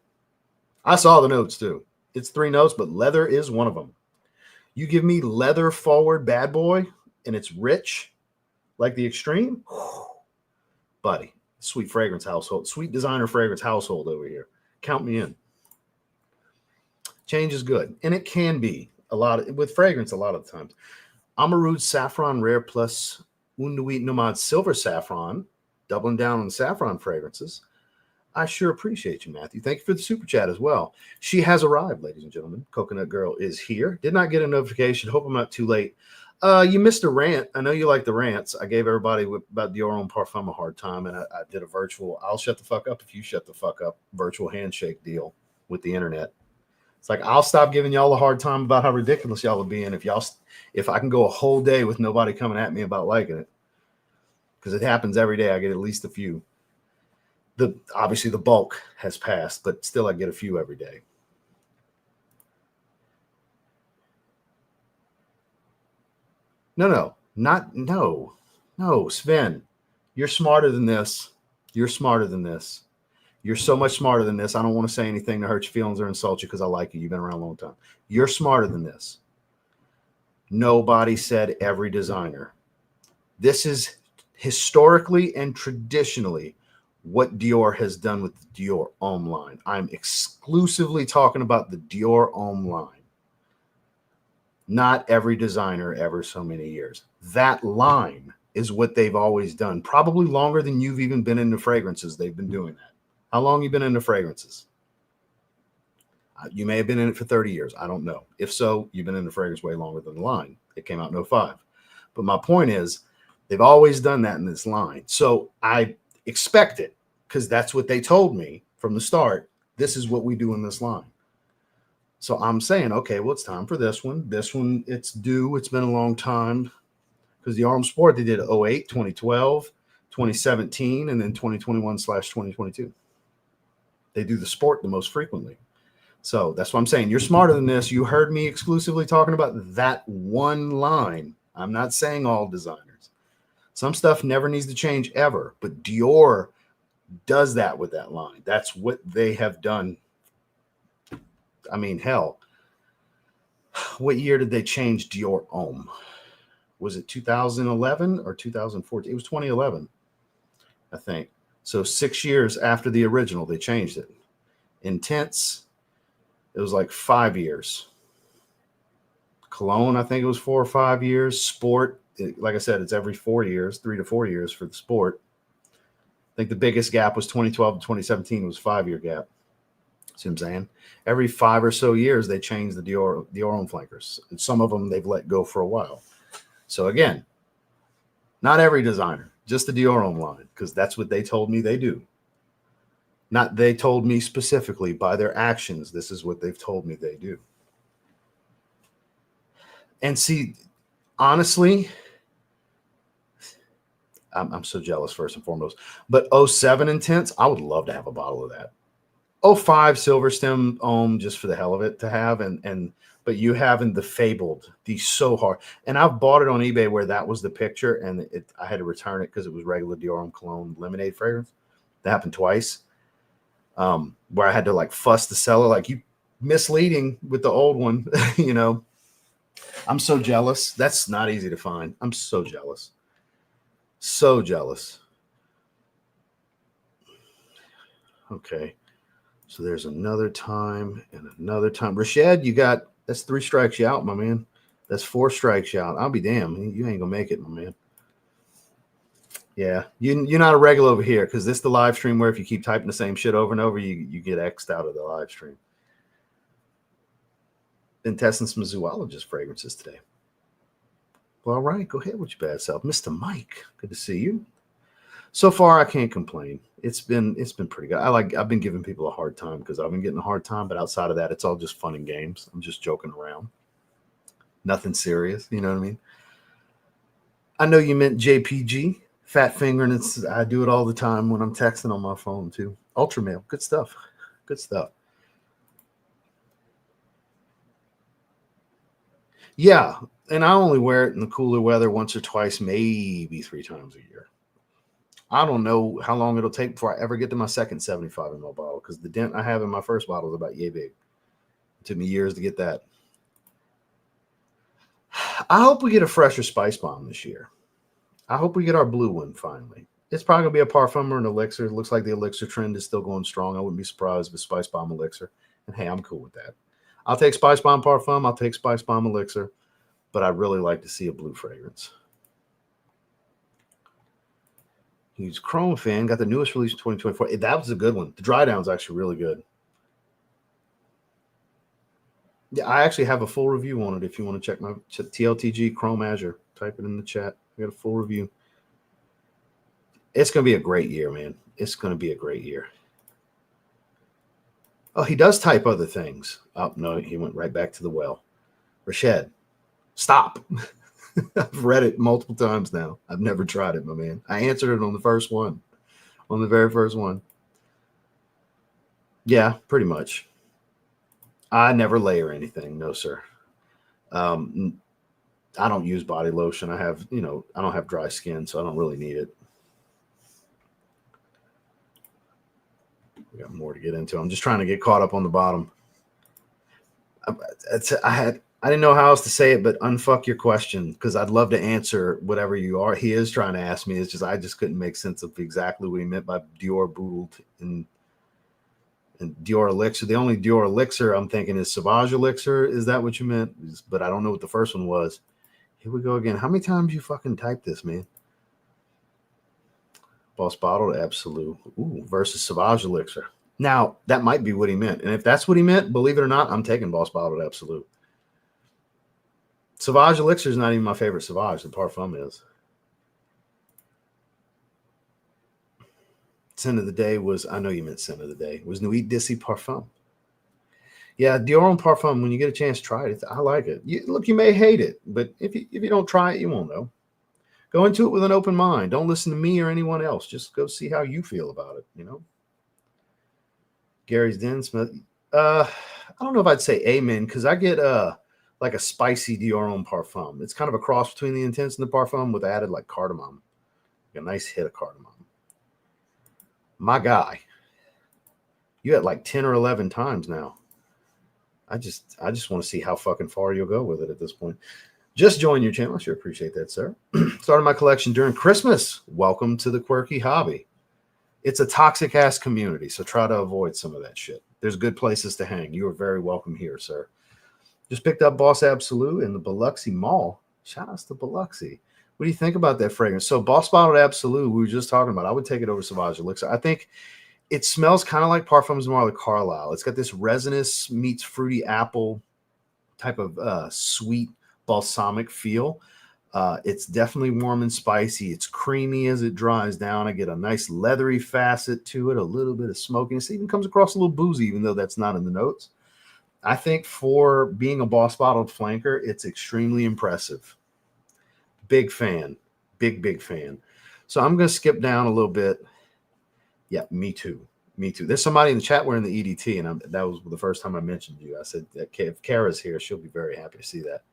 I saw the notes too. It's 3 notes, but leather is one of them. You give me leather forward Bad Boy and it's rich like the Extreme. Whew, buddy, sweet fragrance household, sweet designer fragrance household over here. Count me in. Change is good. And it can be with fragrance a lot of the times. Amarud Saffron Rare Plus Unduit Nomad Silver Saffron, doubling down on the saffron fragrances. I sure appreciate you, Matthew. Thank you for the super chat as well. She has arrived, ladies and gentlemen. Coconut Girl is here. Did not get a notification. Hope I'm not too late. You missed a rant. I know you like the rants. I gave everybody about Dior Homme Parfum a hard time, and I did a virtual, I'll shut the fuck up if you shut the fuck up, virtual handshake deal with the internet. It's like, I'll stop giving y'all a hard time about how ridiculous y'all would be if I can go a whole day with nobody coming at me about liking it. Because it happens every day. I get at least a few. Obviously the bulk has passed, but still I get a few every day. No, Sven, you're smarter than this. You're smarter than this. You're so much smarter than this. I don't want to say anything to hurt your feelings or insult you because I like you. You've been around a long time. You're smarter than this. Nobody said every designer. This is historically and traditionally what Dior has done with the Dior Homme line. I'm exclusively talking about the Dior Homme line. Not every designer ever so many years. That line is what they've always done. Probably longer than you've even been into fragrances. They've been doing that. How long have you been into fragrances? You may have been in it for 30 years. I don't know. If so, you've been in the fragrance way longer than the line. It came out in 05. But my point is, they've always done that in this line. So I expect it because that's what they told me from the start. This is what we do in this line. So I'm saying, okay, well, it's time for this one. This one, it's due. It's been a long time because the Homme Sport, they did 08, 2012, 2017, and then 2021/2022. They do the sport the most frequently. So that's what I'm saying. You're smarter than this. You heard me exclusively talking about that one line. I'm not saying all designers. Some stuff never needs to change ever, but Dior does that with that line. That's what they have done. I mean, hell, what year did they change Dior Homme? Was it 2011 or 2014? It was 2011, I think. So 6 years after the original, they changed it. Intense, it was like 5 years. Cologne, I think it was 4 or 5 years. Sport, like I said, it's every 4 years, 3 to 4 years for the sport. I think the biggest gap was 2012 to 2017. It was a 5-year gap. See what I'm saying? Every 5 or so years, they change the Dior Homme flankers. And some of them they've let go for a while. So again, not every designer, just the Dior Homme line, because that's what they told me they do. Not they told me specifically by their actions. This is what they've told me they do. And see, honestly, I'm so jealous first and foremost. But 07 Intense, I would love to have a bottle of that. 05 Silver Stem Homme, just for the hell of it to have, but you having the Fabled, the So Hard, and I've bought it on eBay where that was the picture, and I had to return it because it was regular Dior Homme Cologne lemonade fragrance. That happened twice, where I had to like fuss the seller, like, you misleading with the old one, you know. I'm so jealous. That's not easy to find. I'm so jealous. So jealous. Okay. So there's another time and another time. Rashad, that's 3 strikes you out, my man. That's 4 strikes you out. I'll be damned. You ain't gonna make it, my man. Yeah, you're not a regular over here because this is the live stream where if you keep typing the same shit over and over, you get X'd out of the live stream. Been testing some zoologist fragrances today. Well, all right, go ahead with your bad self. Mr. Mike, good to see you. So far, I can't complain. It's been pretty good. I've been giving people a hard time because I've been getting a hard time, but outside of that, it's all just fun and games. I'm just joking around. Nothing serious, you know what I mean? I know you meant JPG, fat finger, and I do it all the time when I'm texting on my phone too. Ultra male, good stuff. Good stuff. Yeah, and I only wear it in the cooler weather once or twice, maybe 3 times a year. I don't know how long it'll take before I ever get to my second 75 ml bottle because the dent I have in my first bottle is about yay big. It took me years to get that. I hope we get a fresher Spice Bomb this year. I hope we get our blue one finally. It's probably going to be a Parfum or an Elixir. It looks like the Elixir trend is still going strong. I wouldn't be surprised if it's Spice Bomb Elixir. And hey, I'm cool with that. I'll take Spice Bomb Parfum. I'll take Spice Bomb Elixir. But I'd really like to see a blue fragrance. Huge Chrome fan. Got the newest release in 2024. That was a good one. The dry down's actually really good. Yeah, I actually have a full review on it if you want to check my TLTG Chrome Azure. Type it in the chat. I got a full review. It's going to be a great year, man. It's going to be a great year. Oh, he does type other things. Oh, no, he went right back to the well. Rashad, stop. I've read it multiple times now. I've never tried it, my man. I answered it on the first one, on the very first one. Yeah, pretty much. I never layer anything. No, sir. I don't use body lotion. I don't have dry skin, so I don't really need it. We got more to get into. I'm just trying to get caught up on the bottom. I I didn't know how else to say it, but unfuck your question, because I'd love to answer whatever he is trying to ask me. It's just I just couldn't make sense of exactly what he meant by Dior Boodled and Dior Elixir. The only Dior Elixir I'm thinking is Sauvage Elixir. Is that what you meant? But I don't know what the first one was. Here we go again. How many times you fucking typed this, man? Boss Bottled Absolu. Ooh, versus Sauvage Elixir. Now, that might be what he meant. And if that's what he meant, believe it or not, I'm taking Boss Bottled Absolu. Sauvage Elixir is not even my favorite Sauvage. The Parfum is. Scent of the day was, I know you meant scent of the day, was Nuit Dissy Parfum. Yeah, Dior Homme Parfum, when you get a chance, try it. I like it. Look, you may hate it, but if you don't try it, you won't know. Go into it with an open mind. Don't listen to me or anyone else. Just go see how you feel about it, you know? Gary's Den Smith. I don't know if I'd say amen, because I get like a spicy Dior Homme Parfum. It's kind of a cross between the Intense and the Parfum with added like cardamom. A nice hit of cardamom. My guy. You had like 10 or 11 times now. I just want to see how fucking far you'll go with it at this point. Just join your channel. I sure appreciate that, sir. Started my collection during Christmas. Welcome to the quirky hobby. It's a toxic ass community, so try to avoid some of that shit. There's good places to hang. You are very welcome here, sir. Just picked up Boss Absolu in the Biloxi Mall. Shout outs to Biloxi. What do you think about that fragrance? So Boss Bottled Absolu, we were just talking about. I would take it over Sauvage Elixir. I think it smells kind of like Parfums Noir de Carlisle. It's got this resinous meets fruity apple type of sweet balsamic feel. It's definitely warm and spicy. It's creamy as it dries down. I get a nice leathery facet to it, a little bit of smokiness. It even comes across a little boozy, even though that's not in the notes. I think for being a Boss Bottled flanker, it's extremely impressive. Big fan. Big fan. So I'm going to skip down a little bit. Yeah, me too. Me too. There's somebody in the chat wearing the EDT, and that was the first time I mentioned you. I said that if Kara's here, she'll be very happy to see that.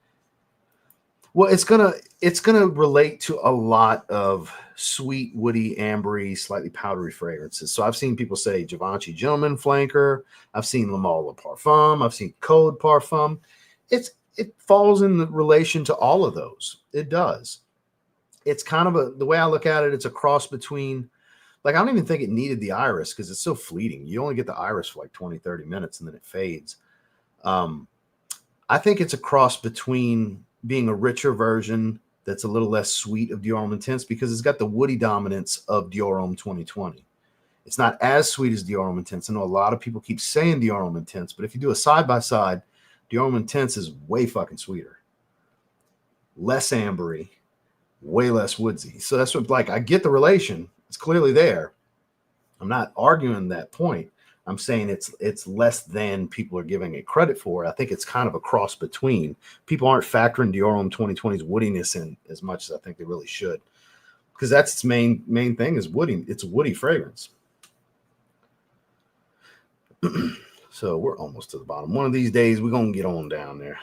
Well, it's gonna relate to a lot of sweet, woody, ambery, slightly powdery fragrances. So I've seen people say Givenchy Gentleman Flanker. I've seen Le Male Parfum. I've seen Code Parfum. It falls in the relation to all of those. It does. It's kind of the way I look at it, it's a cross between, like, I don't even think it needed the iris because it's so fleeting. You only get the iris for like 20, 30 minutes and then it fades. I think it's a cross between being a richer version that's a little less sweet of Dior Homme Intense because it's got the woody dominance of Dior Homme 2020. It's not as sweet as Dior Homme Intense. I know a lot of people keep saying Dior Homme Intense, but if you do a side-by-side, Dior Homme Intense is way fucking sweeter. Less ambery, way less woodsy. So that's what, like, I get the relation. It's clearly there. I'm not arguing that point. I'm saying it's less than people are giving it credit for. I think it's kind of a cross between. People aren't factoring Dior Homme 2020's woodiness in as much as I think they really should, because that's its main thing is woody. It's a woody fragrance. So we're almost to the bottom. One of these days we're gonna get on down there.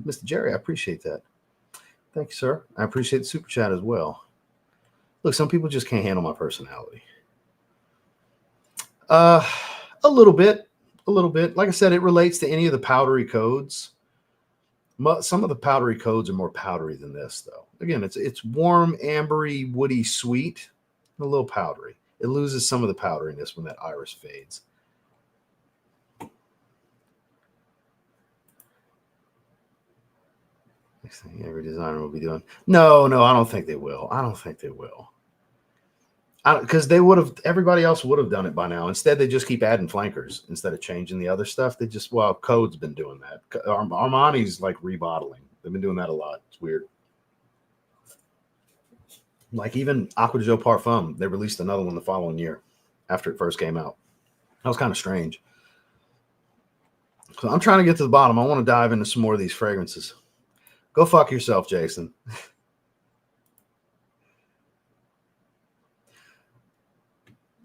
Mr. Jerry, I appreciate that. Thank you, sir. I appreciate the super chat as well. Look, some people just can't handle my personality. A little bit. Like I said, it relates to any of the powdery codes. Some of the powdery codes are more powdery than this, though. Again, it's warm, ambery, woody, sweet, and a little powdery. It loses some of the powderiness when that iris fades. Next thing every designer will be doing. No, I don't think they will. Because everybody else would have done it by now. Instead, they just keep adding flankers instead of changing the other stuff. Code's been doing that. Armani's like rebottling. They've been doing that a lot. It's weird. Like even Acqua de Parfum, they released another one the following year after it first came out. That was kind of strange. So I'm trying to get to the bottom. I want to dive into some more of these fragrances. Go fuck yourself, Jason.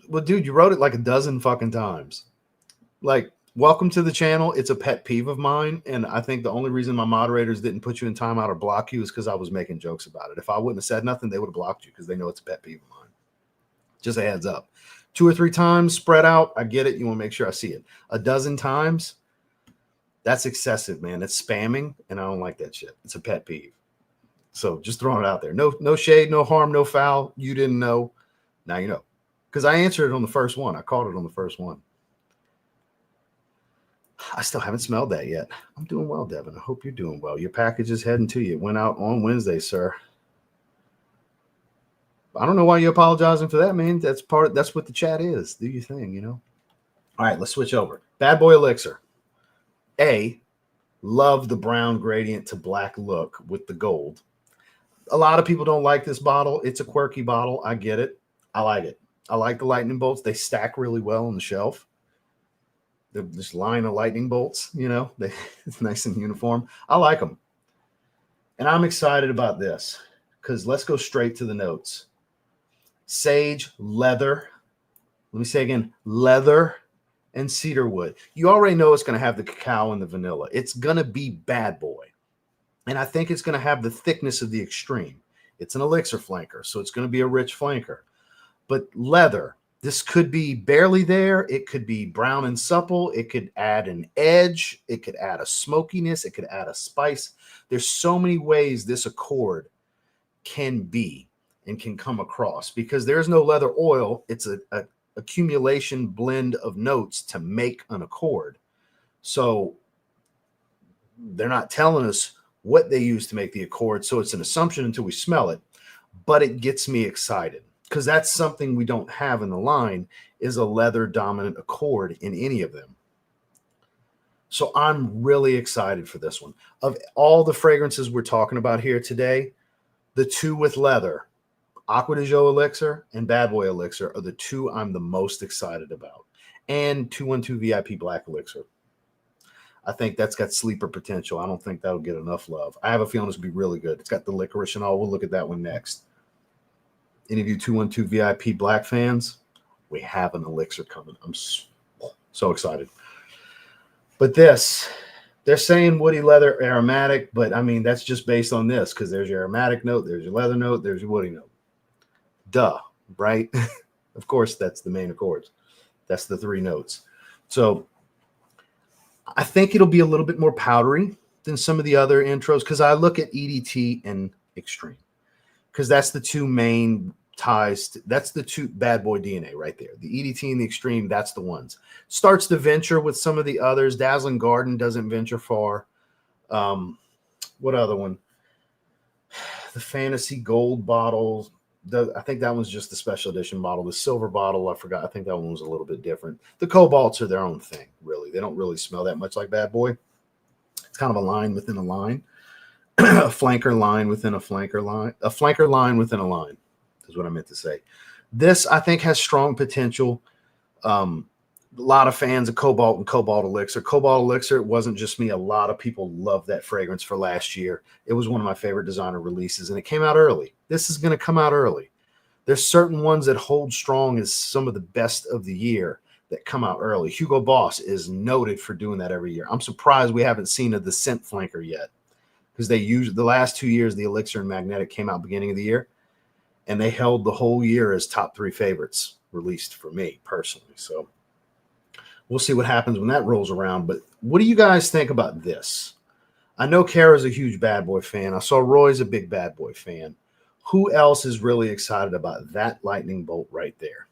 Well, dude, you wrote it like a dozen fucking times. Like, welcome to the channel. It's a pet peeve of mine. And I think the only reason my moderators didn't put you in timeout or block you is because I was making jokes about it. If I wouldn't have said nothing, they would have blocked you because they know it's a pet peeve of mine. Just a heads up. 2 or 3 times spread out. I get it. You want to make sure I see it. A dozen times. That's excessive, man. It's spamming, and I don't like that shit. It's a pet peeve. So just throwing it out there. No shade, no harm, no foul. You didn't know. Now you know. Because I answered it on the first one. I caught it on the first one. I still haven't smelled that yet. I'm doing well, Devin. I hope you're doing well. Your package is heading to you. It went out on Wednesday, sir. I don't know why you're apologizing for that, man. That's what the chat is. Do your thing, you know. All right, let's switch over. Bad Boy Elixir. Love the brown gradient to black look with the gold. A lot of people don't like this bottle. It's a quirky bottle. I get it. I like it. I like the lightning bolts. They stack really well on the shelf. This line of lightning bolts, you know, it's nice and uniform. I like them. And I'm excited about this because let's go straight to the notes. Sage, leather. Let me say again, leather and cedarwood. You already know it's going to have the cacao and the vanilla. It's going to be Bad Boy. And I think it's going to have the thickness of the extreme. It's an elixir flanker, so it's going to be a rich flanker. But leather, this could be barely there. It could be brown and supple. It could add an edge. It could add a smokiness. It could add a spice. There's so many ways this accord can be and can come across because there's no leather oil. It's a accumulation blend of notes to make an accord. So they're not telling us what they use to make the accord. So it's an assumption until we smell it, but it gets me excited because that's something we don't have in the line is a leather dominant accord in any of them. So I'm really excited for this one. Of all the fragrances we're talking about here today, the two with leather, Acqua di Gio Elixir and Bad Boy Elixir are the two I'm the most excited about. And 212 VIP Black Elixir. I think that's got sleeper potential. I don't think that'll get enough love. I have a feeling this will be really good. It's got the licorice and all. We'll look at that one next. Any of you 212 VIP Black fans, we have an elixir coming. I'm so excited. But this, they're saying woody leather aromatic, but I mean, that's just based on this because there's your aromatic note, there's your leather note, there's your woody note. Duh, right? Of course, that's the main accords. That's the three notes. So I think it'll be a little bit more powdery than some of the other intros because I look at EDT and Extreme because that's the two main ties. That's the two Bad Boy DNA right there. The EDT and the Extreme, that's the ones. Starts to venture with some of the others. Dazzling Garden doesn't venture far. What other one? The Fantasy Gold bottles. I think that one's just the special edition bottle. The silver bottle, I forgot. I think that one was a little bit different. The cobalts are their own thing, really. They don't really smell that much like Bad Boy. It's kind of a line within a line. A flanker line within a flanker line. A flanker line within a line is what I meant to say. This, I think, has strong potential. A lot of fans of Cobalt and Cobalt Elixir. Cobalt Elixir, it wasn't just me. A lot of people loved that fragrance for last year. It was one of my favorite designer releases, and it came out early. This is going to come out early. There's certain ones that hold strong as some of the best of the year that come out early. Hugo Boss is noted for doing that every year. I'm surprised we haven't seen the scent flanker yet because they used the last 2 years, the Elixir and Magnetic came out beginning of the year, and they held the whole year as top 3 favorites released for me personally. So we'll see what happens when that rolls around. But what do you guys think about this? I know Kara's a huge Bad Boy fan. I saw Roy's a big Bad Boy fan. Who else is really excited about that lightning bolt right there?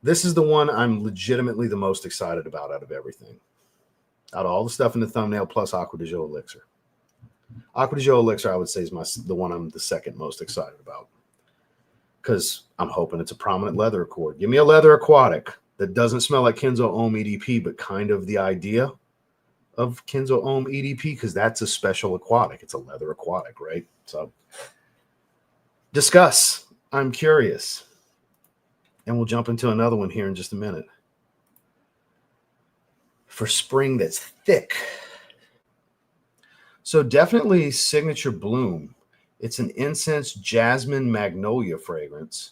This is the one I'm legitimately the most excited about out of everything. Out of all the stuff in the thumbnail plus Acqua di Gio Elixir. Acqua di Gio Elixir, I would say, is the one I'm the second most excited about. Because I'm hoping it's a prominent leather accord. Give me a leather aquatic that doesn't smell like Kenzo Homme EDP, but kind of the idea of Kenzo Homme EDP, because that's a special aquatic. It's a leather aquatic, right? So discuss. I'm curious. And we'll jump into another one here in just a minute. For spring that's thick. So definitely Signature Bloom. It's an incense jasmine magnolia fragrance.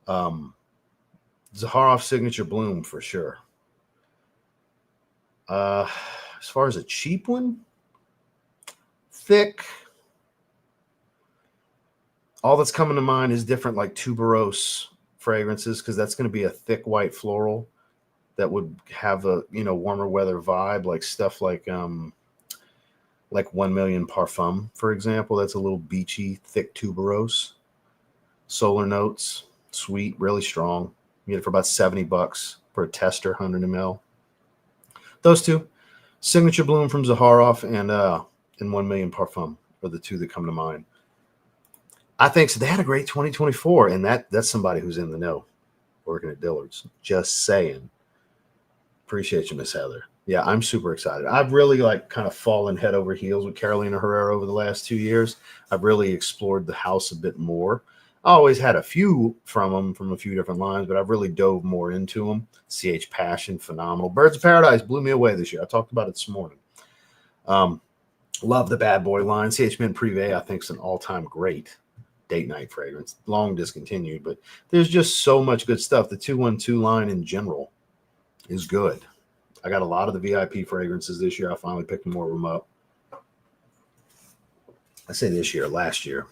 Zaharoff Signature Bloom for sure. As far as a cheap one, thick. All that's coming to mind is different like tuberose fragrances because that's going to be a thick white floral. that would have a, warmer weather vibe, like stuff like 1 Million Parfum, for example. That's a little beachy, thick tuberose. Solar notes, sweet, really strong. You get it for about $70 for a tester, 100 ml. Those two, Signature Bloom from Zaharoff and 1 Million Parfum are the two that come to mind. I think so. They had a great 2024, and that's somebody who's in the know, working at Dillard's. Just saying. Appreciate you, Miss Heather. Yeah, I'm super excited. I've really kind of fallen head over heels with Carolina Herrera over the last 2 years. I've really explored the house a bit more. I always had a few from them from a few different lines, but I've really dove more into them. CH Passion, phenomenal. Birds of Paradise blew me away this year. I talked about it this morning. Love the Bad Boy line. CH Men Privé, I think, is an all-time great date night fragrance. Long discontinued, but there's just so much good stuff. The 212 line in general is good. I got a lot of the VIP fragrances this year. I finally picked more of them up. I say this year, last year.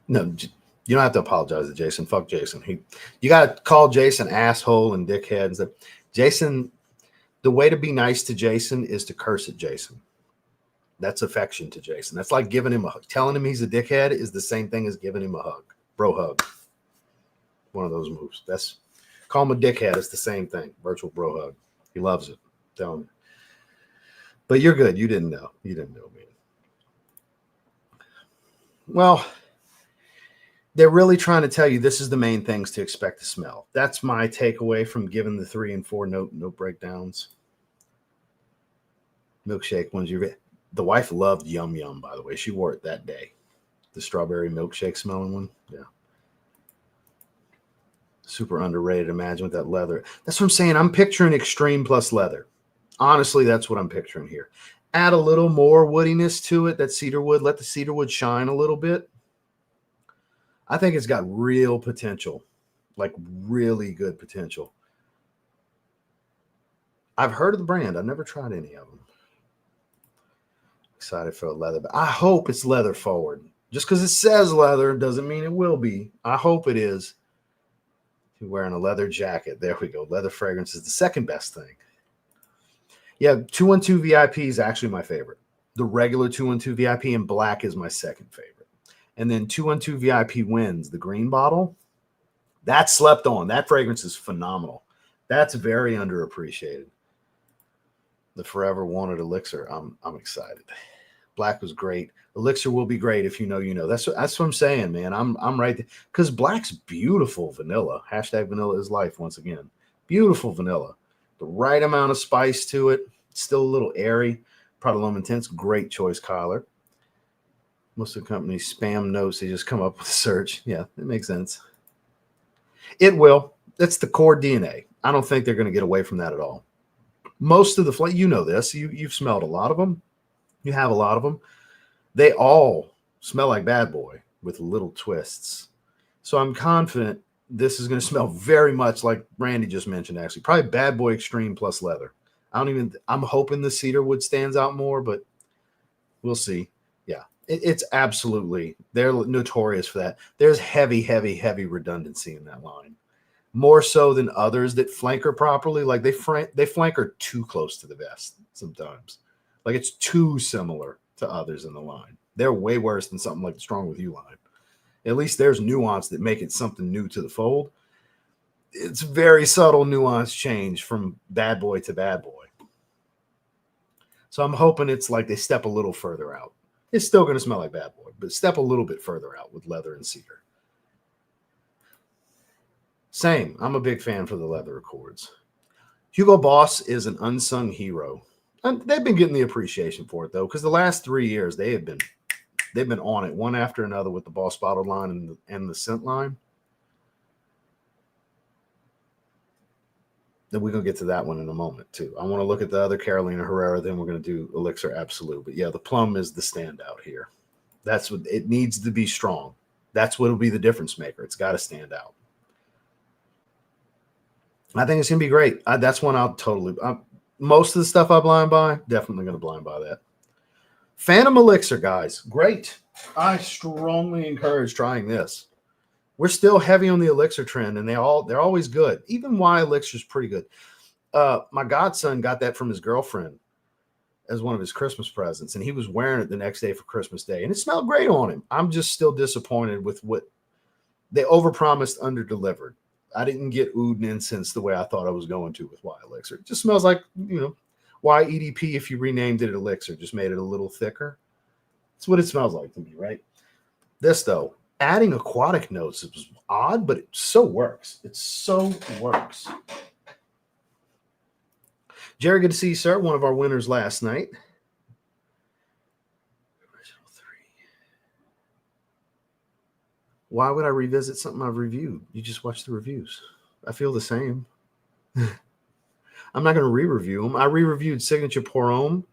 No, you don't have to apologize to Jason. Fuck Jason. You got to call Jason asshole and dickhead and stuff. Jason, the way to be nice to Jason is to curse at Jason. That's affection to Jason. That's like giving him a hug. Telling him he's a dickhead is the same thing as giving him a hug. Bro hug. One of those moves. Call him a dickhead. It's the same thing. Virtual bro hug. He loves it. Tell him. But you're good. You didn't know. You didn't know, man. Well, they're really trying to tell you this is the main things to expect to smell. That's my takeaway from giving the 3 and 4 note breakdowns. Milkshake ones. The wife loved Yum Yum, by the way. She wore it that day. The strawberry milkshake smelling one. Yeah. Super underrated. Imagine with that leather. That's what I'm saying. I'm picturing extreme plus leather. Honestly, that's what I'm picturing here. Add a little more woodiness to it. That cedar wood. Let the cedar wood shine a little bit. I think it's got real potential. Like really good potential. I've heard of the brand. I've never tried any of them. Excited for a leather. But I hope it's leather forward. Just because it says leather doesn't mean it will be. I hope it is. You're wearing a leather jacket. There we go. Leather fragrance is the second best thing. Yeah, 212 VIP is actually my favorite. The regular 212 VIP in black is my second favorite. And then 212 VIP wins the green bottle. That's slept on. That fragrance is phenomenal. That's very underappreciated. The Forever Wanted Elixir. I'm excited. Black was great. Elixir will be great if you know, you know. That's what I'm saying, man. I'm right there. Because black's beautiful vanilla. Hashtag vanilla is life once again. Beautiful vanilla. The right amount of spice to it. Still a little airy. Prodalome Intense. Great choice, Kyler. Most of the companies spam notes. They just come up with a search. Yeah, it makes sense. It will. That's the core DNA. I don't think they're going to get away from that at all. Most of the, you know this. You've smelled a lot of them. You have a lot of them. They all smell like Bad Boy with little twists. So I'm confident this is going to smell very much like Randy just mentioned, actually. Probably Bad Boy Extreme plus leather. I'm hoping the cedar wood stands out more, but we'll see. Yeah, it's absolutely, they're notorious for that. There's heavy, heavy, heavy redundancy in that line. More so than others that flank her properly. Like they flank her too close to the vest sometimes. Like it's too similar to others in the line. They're way worse than something like the Strong With You line. At least there's nuance that make it something new to the fold. It's very subtle nuance change from Bad Boy to Bad Boy. So I'm hoping it's like they step a little further out. It's still going to smell like Bad Boy, but step a little bit further out with leather and cedar. Same. I'm a big fan for the leather accords. Hugo Boss is an unsung hero. And they've been getting the appreciation for it, though, because the last 3 years they've been on it one after another with the Boss bottled line and the scent line. Then we're going to get to that one in a moment, too. I want to look at the other Carolina Herrera, then we're going to do Elixir Absolu. But, yeah, the plum is the standout here. That's what it needs to be strong. That's what will be the difference maker. It's got to stand out. I think it's going to be great. That's one I'll totally most of the stuff I blind buy, definitely going to blind buy that. Phantom Elixir, guys. Great. I strongly encourage trying this. We're still heavy on the Elixir trend, and they're always good. Even Y Elixir's pretty good. My godson got that from his girlfriend as one of his Christmas presents, and he was wearing it the next day for Christmas Day, and it smelled great on him. I'm just still disappointed with what they overpromised, underdelivered. I didn't get oud and incense the way I thought I was going to with Y Elixir. It just smells like, Y EDP if you renamed it Elixir, just made it a little thicker. That's what it smells like to me, right? This, though, adding aquatic notes, it was odd, but it so works. It so works. Jerry, good to see you, sir. One of our winners last night. Original 3. Why would I revisit something I've reviewed? You just watch the reviews. I feel the same. I'm not going to re-review them. I re-reviewed Signature Pour Homme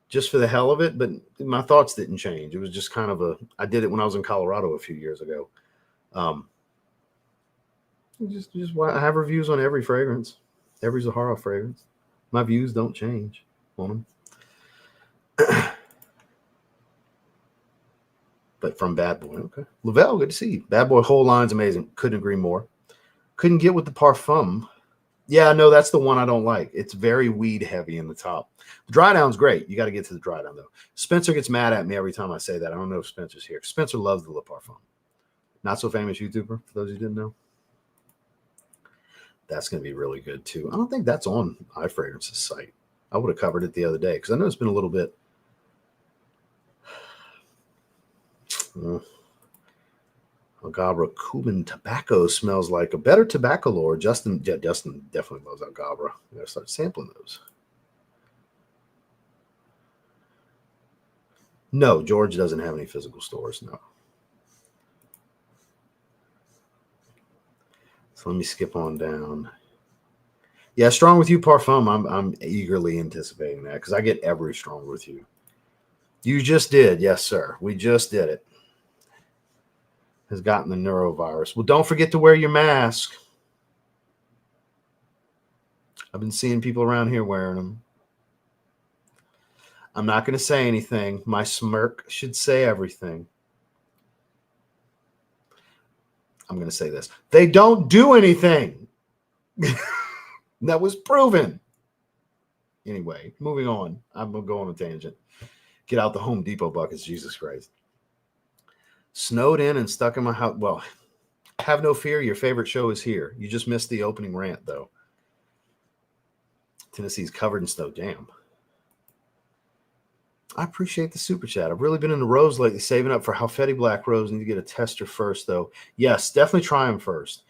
just for the hell of it, but my thoughts didn't change. It was just kind of I did it when I was in Colorado a few years ago. I have reviews on every fragrance. Every Zahara fragrance. My views don't change on them. But from Bad Boy, okay. Lavelle, good to see you. Bad Boy whole line's amazing. Couldn't agree more. Couldn't get with the Parfum. Yeah, no, that's the one I don't like. It's very weed heavy in the top. The dry down's great. You got to get to the dry down, though. Spencer gets mad at me every time I say that. I don't know if Spencer's here. Spencer loves the Le Parfum. Not so famous YouTuber, for those who didn't know. That's going to be really good, too. I don't think that's on iFragrance's site. I would have covered it the other day because I know it's been a little bit. Algabra Cuban tobacco smells like a better tobacco lord. Justin definitely loves Algabra. I gotta start sampling those. No, George doesn't have any physical stores. No. So let me skip on down. Yeah, Strong With You Parfum. I'm eagerly anticipating that because I get every Strong With You. You just did, yes, sir. We just did it. Has gotten the neurovirus. Well, don't forget to wear your mask. I've been seeing people around here wearing them. I'm not going to say anything. My smirk should say everything. I'm going to say this. They don't do anything. That was proven. Anyway, moving on. I'm going to go on a tangent. Get out the Home Depot buckets, Jesus Christ. Snowed in and stuck in my house. Well, have no fear. Your favorite show is here. You just missed the opening rant, though. Tennessee's covered in snow. Damn. I appreciate the super chat. I've really been in the rose lately, saving up for Halfeti Black Rose. Need to get a tester first, though. Yes, definitely try them first.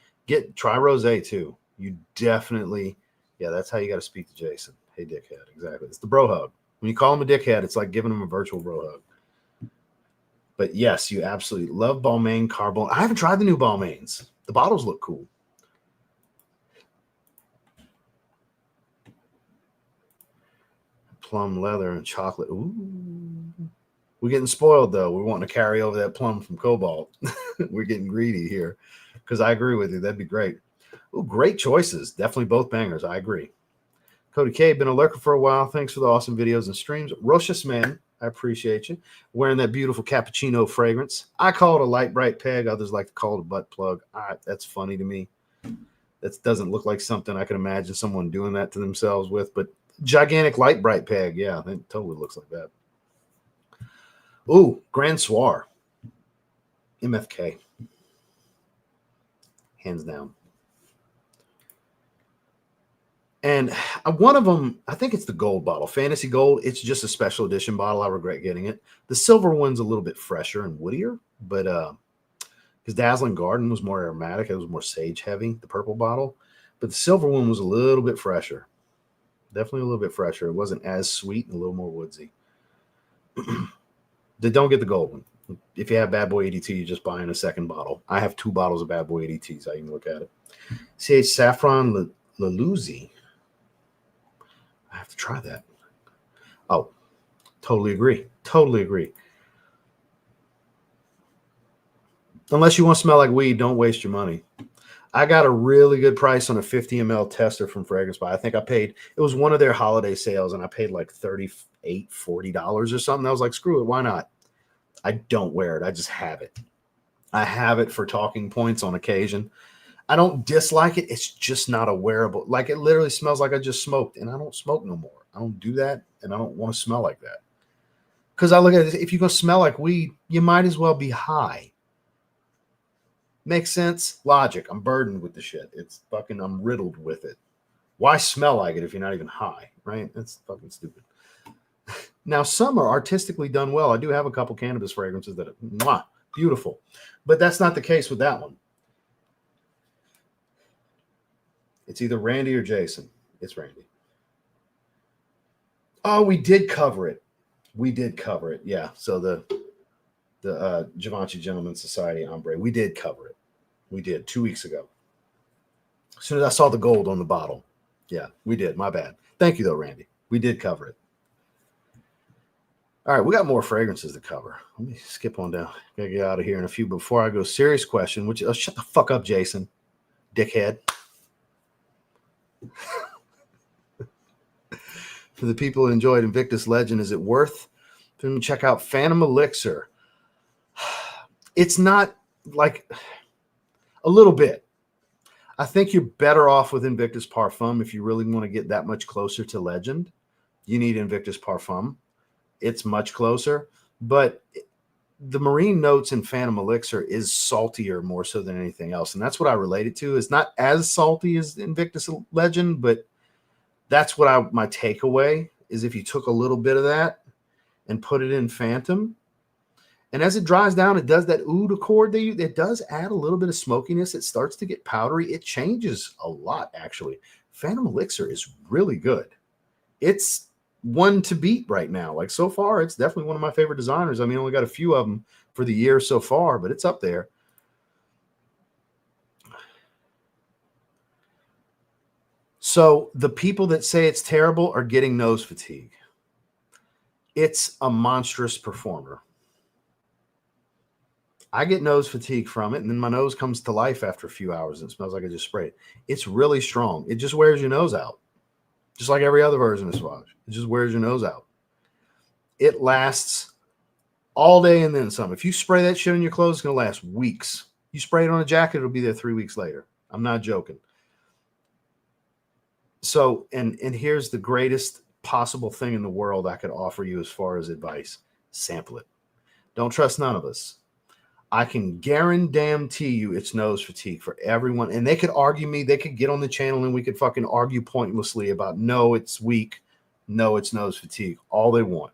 Try Rosé, too. You definitely, yeah, that's how you got to speak to Jason. Hey, dickhead. Exactly. It's the bro hug. When you call him a dickhead, it's like giving him a virtual bro hug. But yes, you absolutely love Balmain Carbone. I haven't tried the new Balmains. The bottles look cool. Plum leather and chocolate. Ooh. We're getting spoiled, though. We're wanting to carry over that plum from Cobalt. We're getting greedy here because I agree with you. That'd be great. Ooh, great choices. Definitely both bangers. I agree. Cody K, been a lurker for a while. Thanks for the awesome videos and streams. Rochus Man, I appreciate you. Wearing that beautiful cappuccino fragrance. I call it a light bright peg. Others like to call it a butt plug. That's funny to me. That doesn't look like something I can imagine someone doing that to themselves with, but gigantic light bright peg. Yeah, it totally looks like that. Ooh, Grand Soir. MFK. Hands down. And one of them, I think it's the gold bottle, Fantasy Gold. It's just a special edition bottle. I regret getting it. The silver one's a little bit fresher and woodier, but because Dazzling Garden was more aromatic, it was more sage heavy, the purple bottle. But the silver one was a little bit fresher. Definitely a little bit fresher. It wasn't as sweet and a little more woodsy. Don't get the gold one. If you have Bad Boy EDT, you're just buying a second bottle. I have 2 bottles of Bad Boy EDT, so you can look at it. CH Saffron Laluzzi. I have to try that. Oh, totally agree. Totally agree. Unless you want to smell like weed, don't waste your money. I got a really good price on a 50 ml tester from Fragrance Buy. I think I paid, it was one of their holiday sales, and I paid like $38, $40 or something. I was like, screw it, why not? I don't wear it. I just have it. I have it for talking points on occasion. I don't dislike it. It's just not a wearable. Like it literally smells like I just smoked, and I don't smoke no more. I don't do that, and I don't want to smell like that. Because I look at it, if you're going to smell like weed, you might as well be high. Makes sense? Logic. I'm burdened with the shit. It's fucking, I'm riddled with it. Why smell like it if you're not even high, right? That's fucking stupid. Now, some are artistically done well. I do have a couple cannabis fragrances that are mwah, beautiful. But that's not the case with that one. It's either Randy or Jason. It's Randy. Oh, we did cover it. We did cover it. Yeah. So the Givenchy Gentleman Society Ombre, we did cover it. We did 2 weeks ago. As soon as I saw the gold on the bottle. Yeah, we did. My bad. Thank you, though, Randy. We did cover it. All right, we got more fragrances to cover. Let me skip on down. Gotta get out of here in a few. Before I go, serious question, which shut the fuck up, Jason, dickhead. For the people who enjoyed Invictus Legend, is it worth them to check out Phantom Elixir? It's not like a little bit. I think you're better off with Invictus Parfum if you really want to get that much closer to Legend. You need Invictus Parfum. It's much closer, but the marine notes in Phantom Elixir is saltier more so than anything else. And that's what I relate it to. It's not as salty as Invictus Legend, but that's what my takeaway is. If you took a little bit of that and put it in Phantom, and as it dries down, it does that oud accord. It does add a little bit of smokiness. It starts to get powdery. It changes a lot, actually. Phantom Elixir is really good. It's one to beat right now. Like so far, it's definitely one of my favorite designers. I mean, I only got a few of them for the year so far, but it's up there. So the people that say it's terrible are getting nose fatigue. It's a monstrous performer. I get nose fatigue from it, and then my nose comes to life after a few hours and it smells like I just sprayed. It's really strong. It just wears your nose out. Just like every other version of Sauvage. It just wears your nose out. It lasts all day and then some. If you spray that shit on your clothes, it's going to last weeks. You spray it on a jacket, it'll be there 3 weeks later. I'm not joking. So, and here's the greatest possible thing in the world I could offer you as far as advice. Sample it. Don't trust none of us. I can guarantee you it's nose fatigue for everyone. And they could argue me. They could get on the channel and we could fucking argue pointlessly about, no, it's weak. No, it's nose fatigue. All they want.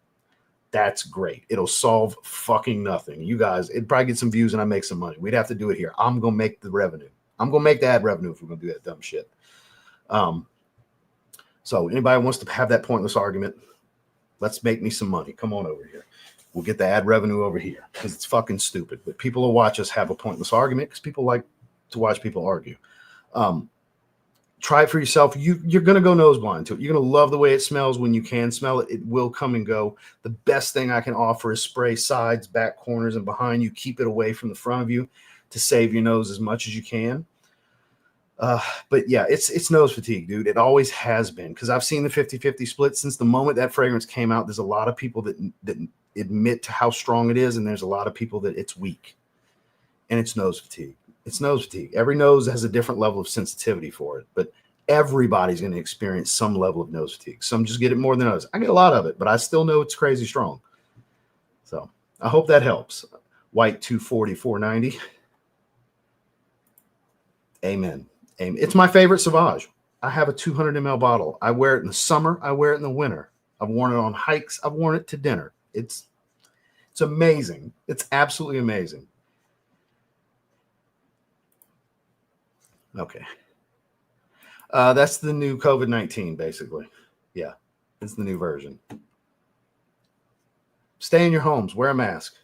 That's great. It'll solve fucking nothing. You guys, it'd probably get some views and I make some money. We'd have to do it here. I'm going to make the revenue. I'm going to make the ad revenue if we're going to do that dumb shit. So anybody wants to have that pointless argument, let's make me some money. Come on over here. We'll get the ad revenue over here because it's fucking stupid. But people will watch us have a pointless argument because people like to watch people argue. Try it for yourself. You're going to go nose blind to it. You're going to love the way it smells when you can smell it. It will come and go. The best thing I can offer is spray sides, back corners, and behind you. Keep it away from the front of you to save your nose as much as you can. But yeah, it's nose fatigue, dude. It always has been because I've seen the 50-50 split since the moment that fragrance came out. There's a lot of people that admit to how strong it is, and there's a lot of people that it's weak, and it's nose fatigue. It's nose fatigue. Every nose has a different level of sensitivity for it, but everybody's going to experience some level of nose fatigue. Some just get it more than others. I get a lot of it, but I still know it's crazy strong. So I hope that helps. White 240, 490. Amen. It's my favorite Sauvage. I have a 200 ml bottle. I wear it in the summer. I wear it in the winter. I've worn it on hikes. I've worn it to dinner. It's amazing. It's absolutely amazing. Okay. That's the new COVID-19, basically. Yeah, it's the new version. Stay in your homes. Wear a mask.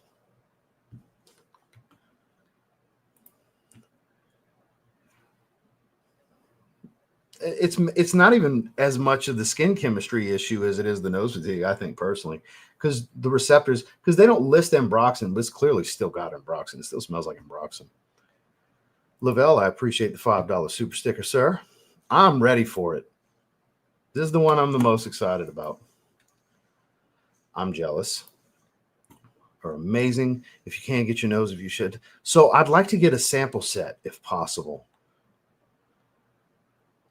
It's not even as much of the skin chemistry issue as it is the nose fatigue, I think, personally, because the receptors, because they don't list ambroxan, but it's clearly still got ambroxan. It still smells like ambroxan. Lavelle, I appreciate the $5 super sticker, sir. I'm ready for it. This is the one I'm the most excited about. I'm jealous. are amazing. If you can't get your nose, if you should. So I'd like to get a sample set if possible.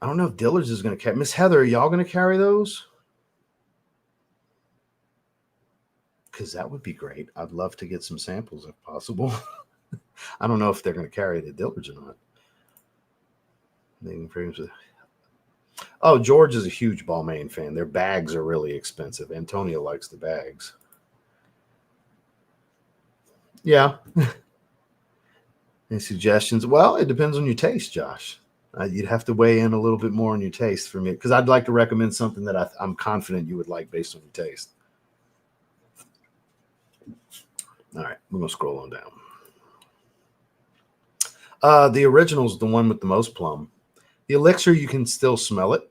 I don't know if Dillard's is going to carry. Miss Heather, are y'all going to carry those? Because that would be great. I'd love to get some samples if possible. I don't know if they're going to carry it at Dillard's or not. Oh, George is a huge Balmain fan. Their bags are really expensive. Antonio likes the bags. Yeah. Any suggestions? Well, it depends on your taste, Josh. You'd have to weigh in a little bit more on your taste for me, because I'd like to recommend something that I'm confident you would like based on your taste. All right, we're going to scroll on down. The original is the one with the most plum. The Elixir, you can still smell it,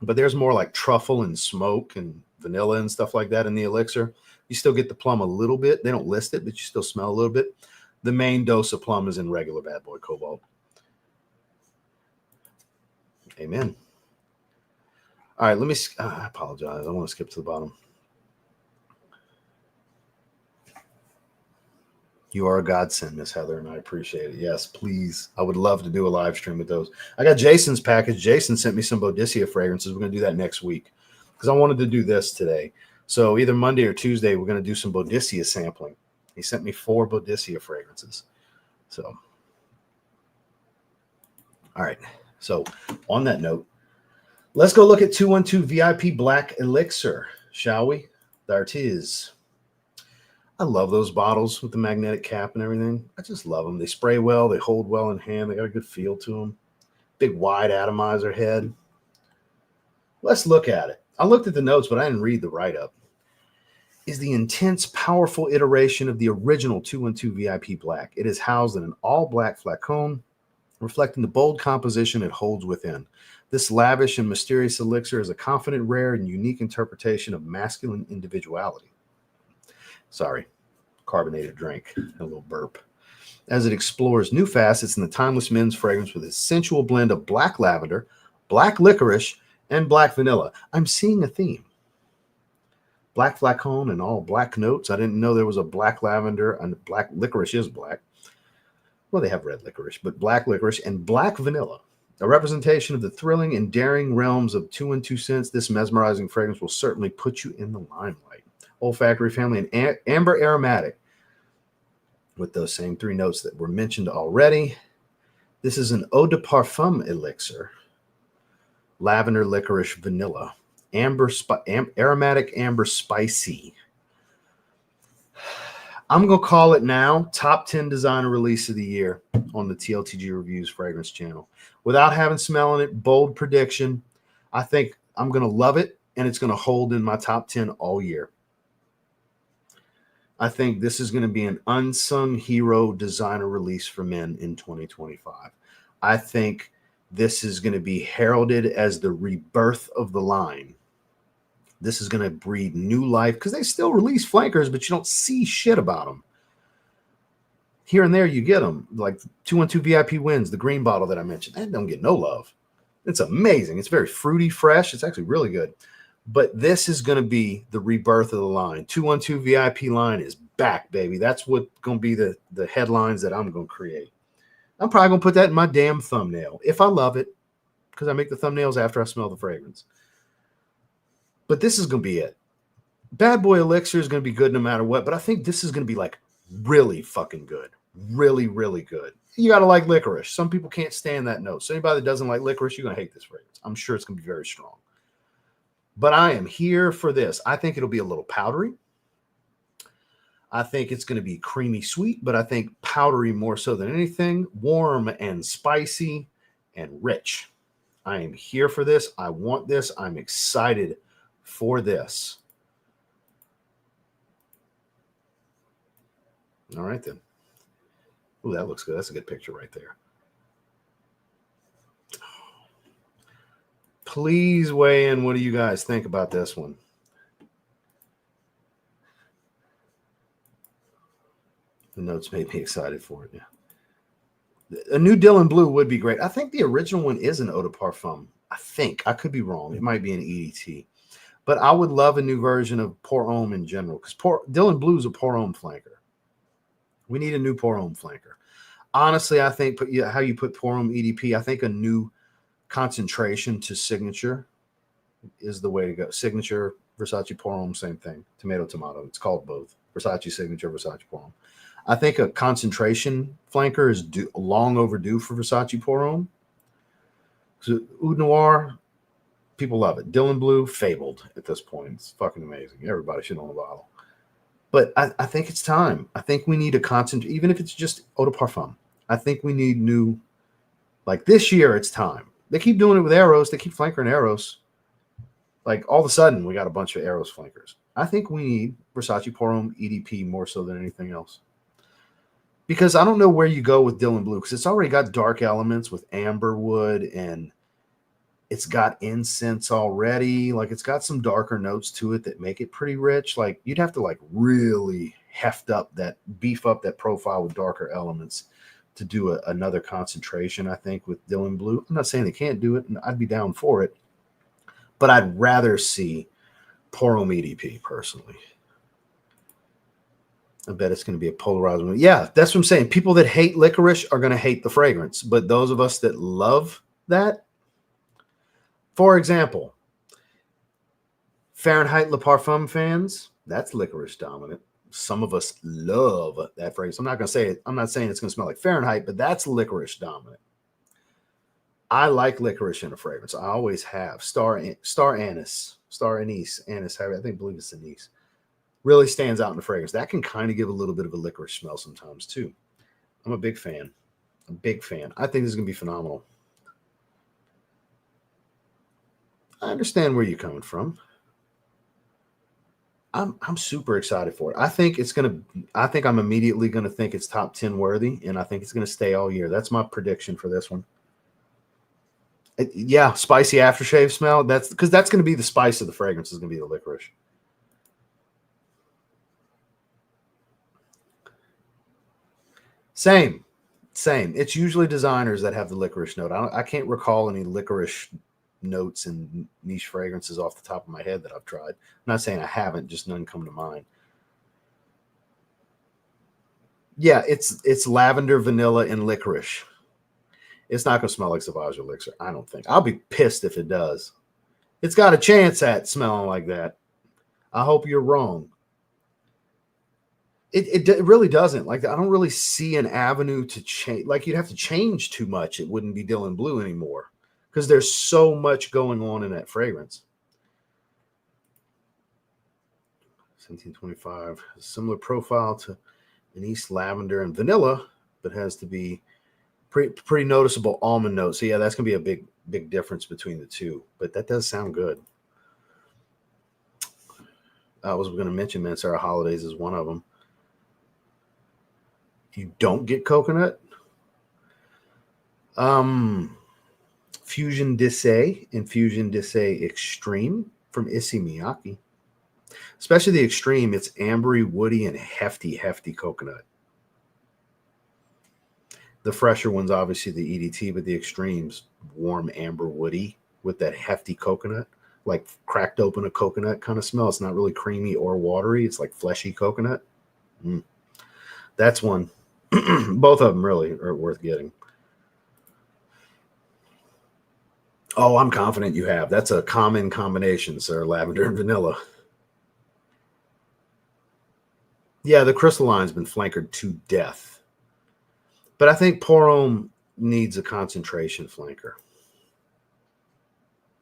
but there's more like truffle and smoke and vanilla and stuff like that in the Elixir. You still get the plum a little bit. They don't list it, but you still smell a little bit. The main dose of plum is in regular Bad Boy Cobalt. Amen. All right, let me, I apologize. I want to skip to the bottom. You are a godsend, Miss Heather, and I appreciate it. Yes, please. I would love to do a live stream with those. I got Jason's package. Jason sent me some Boudicca fragrances. We're going to do that next week because I wanted to do this today. So either Monday or Tuesday, we're going to do some Boudicca sampling. He sent me 4 Boudicca fragrances. So, all right. So on that note, let's go look at 212 VIP Black Elixir, shall we? There it is. I love those bottles with the magnetic cap and everything. I just love them. They spray well. They hold well in hand. They got a good feel to them. Big, wide atomizer head. Let's look at it. I looked at the notes, but I didn't read the write-up. Is the intense, powerful iteration of the original 212 VIP Black. It is housed in an all-black flacon, reflecting the bold composition it holds within. This lavish and mysterious elixir is a confident, rare, and unique interpretation of masculine individuality. Sorry, carbonated drink, a little burp. As it explores new facets in the timeless men's fragrance with a sensual blend of black lavender, black licorice, and black vanilla. I'm seeing a theme. Black flacon and all black notes. I didn't know there was a black lavender, and black licorice is black. Well, they have red licorice, but black licorice and black vanilla. A representation of the thrilling and daring realms of 212 scents. This mesmerizing fragrance will certainly put you in the limelight. Olfactory family and amber aromatic with those same 3 notes that were mentioned already. This is an eau de parfum elixir, lavender, licorice, vanilla, aromatic, amber, spicy. I'm going to call it now top 10 designer release of the year on the TLTG Reviews Fragrance channel. Without having smelling it, bold prediction. I think I'm going to love it, and it's going to hold in my top 10 all year. I think this is going to be an unsung hero designer release for men in 2025. I think this is going to be heralded as the rebirth of the line. This is going to breathe new life because they still release flankers, but you don't see shit about them. Here and there you get them, like 212 VIP Wins, the green bottle that I mentioned. That don't get no love. It's amazing. It's very fruity, fresh. It's actually really good. But this is going to be the rebirth of the line. 212 VIP line is back, baby. That's what's going to be the headlines that I'm going to create. I'm probably going to put that in my damn thumbnail if I love it, because I make the thumbnails after I smell the fragrance. But this is going to be it. Bad Boy Elixir is going to be good no matter what, but I think this is going to be like really fucking good. Really, really good. You got to like licorice. Some people can't stand that note. So anybody that doesn't like licorice, you're going to hate this fragrance. I'm sure it's going to be very strong. But I am here for this. I think it'll be a little powdery. I think it's going to be creamy sweet, but I think powdery more so than anything. Warm and spicy and rich. I am here for this. I want this. I'm excited for this. All right, then. Ooh, that looks good. That's a good picture right there. Please weigh in. What do you guys think about this one? The notes made me excited for it. Yeah. A new Dylan Blue would be great. I think the original one is an eau de parfum. I think. I could be wrong. It might be an EDT. But I would love a new version of Pour Homme in general, because Dylan Blue's a Pour Homme flanker. We need a new Pour Homme flanker. Honestly, I think how you put Pour Homme EDP, I think a new concentration to signature is the way to go. Signature, Versace Pour Homme, same thing. Tomato, tomato. It's called both. Versace signature, Versace Pour Homme. I think a concentration flanker is long overdue for Versace Pour Homme. So Oud Noir, people love it. Dylan Blue, fabled at this point. It's fucking amazing. Everybody should own a bottle. But I think it's time. I think we need a concentrate, even if it's just eau de parfum. I think we need new, like this year, it's time. They keep doing it with Eros. They keep flankering Eros. Like all of a sudden, we got a bunch of Eros flankers. I think we need Versace Pour Homme EDP more so than anything else. Because I don't know where you go with Dylan Blue, because it's already got dark elements with amber wood, and it's got incense already. Like it's got some darker notes to it that make it pretty rich. Like you'd have to like really beef up that profile with darker elements to do another concentration, I think, with Dylan Blue. I'm not saying they can't do it, and I'd be down for it. But I'd rather see Pour Homme EDP personally. I bet it's going to be a polarizing one. Yeah, that's what I'm saying. People that hate licorice are going to hate the fragrance. But those of us that love that, for example, Fahrenheit Le Parfum fans, that's licorice dominant. Some of us love that fragrance. I'm not going to say it. I'm not saying it's going to smell like Fahrenheit, but that's licorice dominant. I like licorice in a fragrance. I always have. Star anise, I believe it's anise. Really stands out in the fragrance. That can kind of give a little bit of a licorice smell sometimes too. I'm a big fan. I think this is going to be phenomenal. I understand where you're coming from. I'm super excited for it. I think I'm immediately going to think it's top 10 worthy, and I think it's going to stay all year. That's my prediction for this one. Yeah, spicy aftershave smell. That's because that's going to be the spice of the fragrance, is going to be the licorice. Same. It's usually designers that have the licorice note. I can't recall any licorice notes in niche fragrances off the top of my head that I've tried. I'm not saying I haven't, just none come to mind. Yeah, it's lavender, vanilla, and licorice. It's not going to smell like Sauvage Elixir, I don't think. I'll be pissed if it does. It's got a chance at smelling like that. I hope you're wrong. It really doesn't. Like, I don't really see an avenue to change. Like, you'd have to change too much. It wouldn't be Dylan Blue anymore because there's so much going on in that fragrance. 1725, a similar profile to anise, lavender, and vanilla, but has to be pretty noticeable almond notes. So yeah, that's gonna be a big difference between the two. But that does sound good. I was going to mention Mansara Holidays is one of them. You don't get coconut. Fusion d'Essai and Fusion d'Essai Extreme from Issey Miyake. Especially the Extreme, it's ambery, woody, and hefty coconut. The fresher one's obviously the EDT, but the Extreme's warm, amber, woody with that hefty coconut, like cracked open a coconut kind of smell. It's not really creamy or watery. It's like fleshy coconut. That's one. Both of them really are worth getting. Oh, I'm confident you have. That's a common combination, sir. Lavender and vanilla. Yeah, the crystalline's been flankered to death. But I think Pour Homme needs a concentration flanker.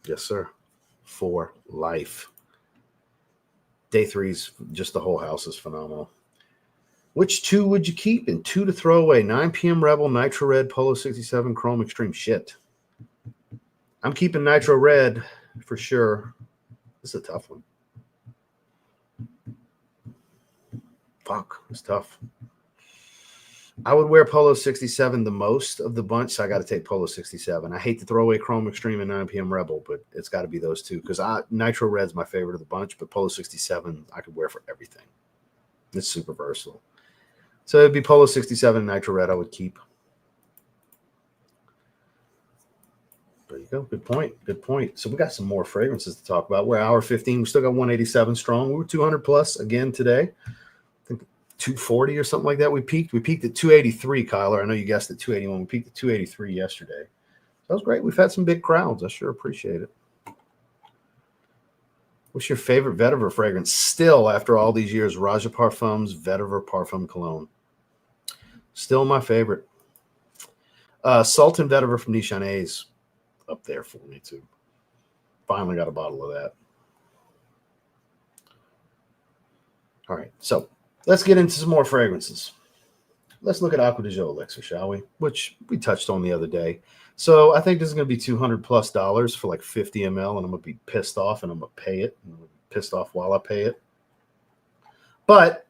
Yes, sir. For life. Day 3's just the whole house is phenomenal. Which 2 would you keep and 2 to throw away? 9 p.m. Rebel, Nitro Red, Polo 67, Chrome Extreme. Shit. I'm keeping Nitro Red for sure. This is a tough one. Fuck, it's tough. I would wear Polo 67 the most of the bunch, so I got to take Polo 67. I hate to throw away Chrome Extreme and 9 p.m. Rebel, but it's got to be those two because Nitro Red's my favorite of the bunch, but Polo 67 I could wear for everything. It's super versatile. So it'd be Polo 67 and Nitro Red I would keep. There you go. Good point. Good point. So we got some more fragrances to talk about. We're hour 15. We still got 187 strong. We were 200 plus again today. I think 240 or something like that. We peaked at 283, Kyler. I know you guessed at 281. We peaked at 283 yesterday. That was great. We've had some big crowds. I sure appreciate it. What's your favorite vetiver fragrance? Still, after all these years, Raja Parfums Vetiver Parfum Cologne. Still my favorite. Sultan Vetiver from Nichonne's up there for me too. Finally got a bottle of that. All right, so let's get into some more fragrances. Let's look at Acqua di Gio Elixir, shall we? Which we touched on the other day. So I think this is going to be $200+ for like 50 ml, and I'm going to be pissed off, and I'm going to pay it. And I'm going to be pissed off while I pay it. But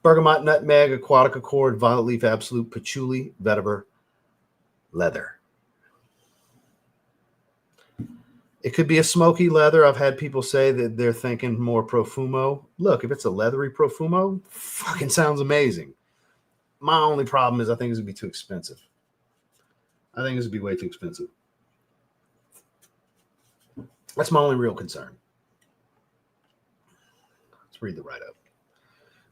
bergamot, nutmeg, aquatic accord, violet leaf absolute, patchouli, vetiver, leather. It could be a smoky leather. I've had people say that they're thinking more profumo. Look, if it's a leathery profumo, fucking sounds amazing. My only problem is I think it's going to be too expensive. I think this would be way too expensive. That's my only real concern. Let's read the write-up.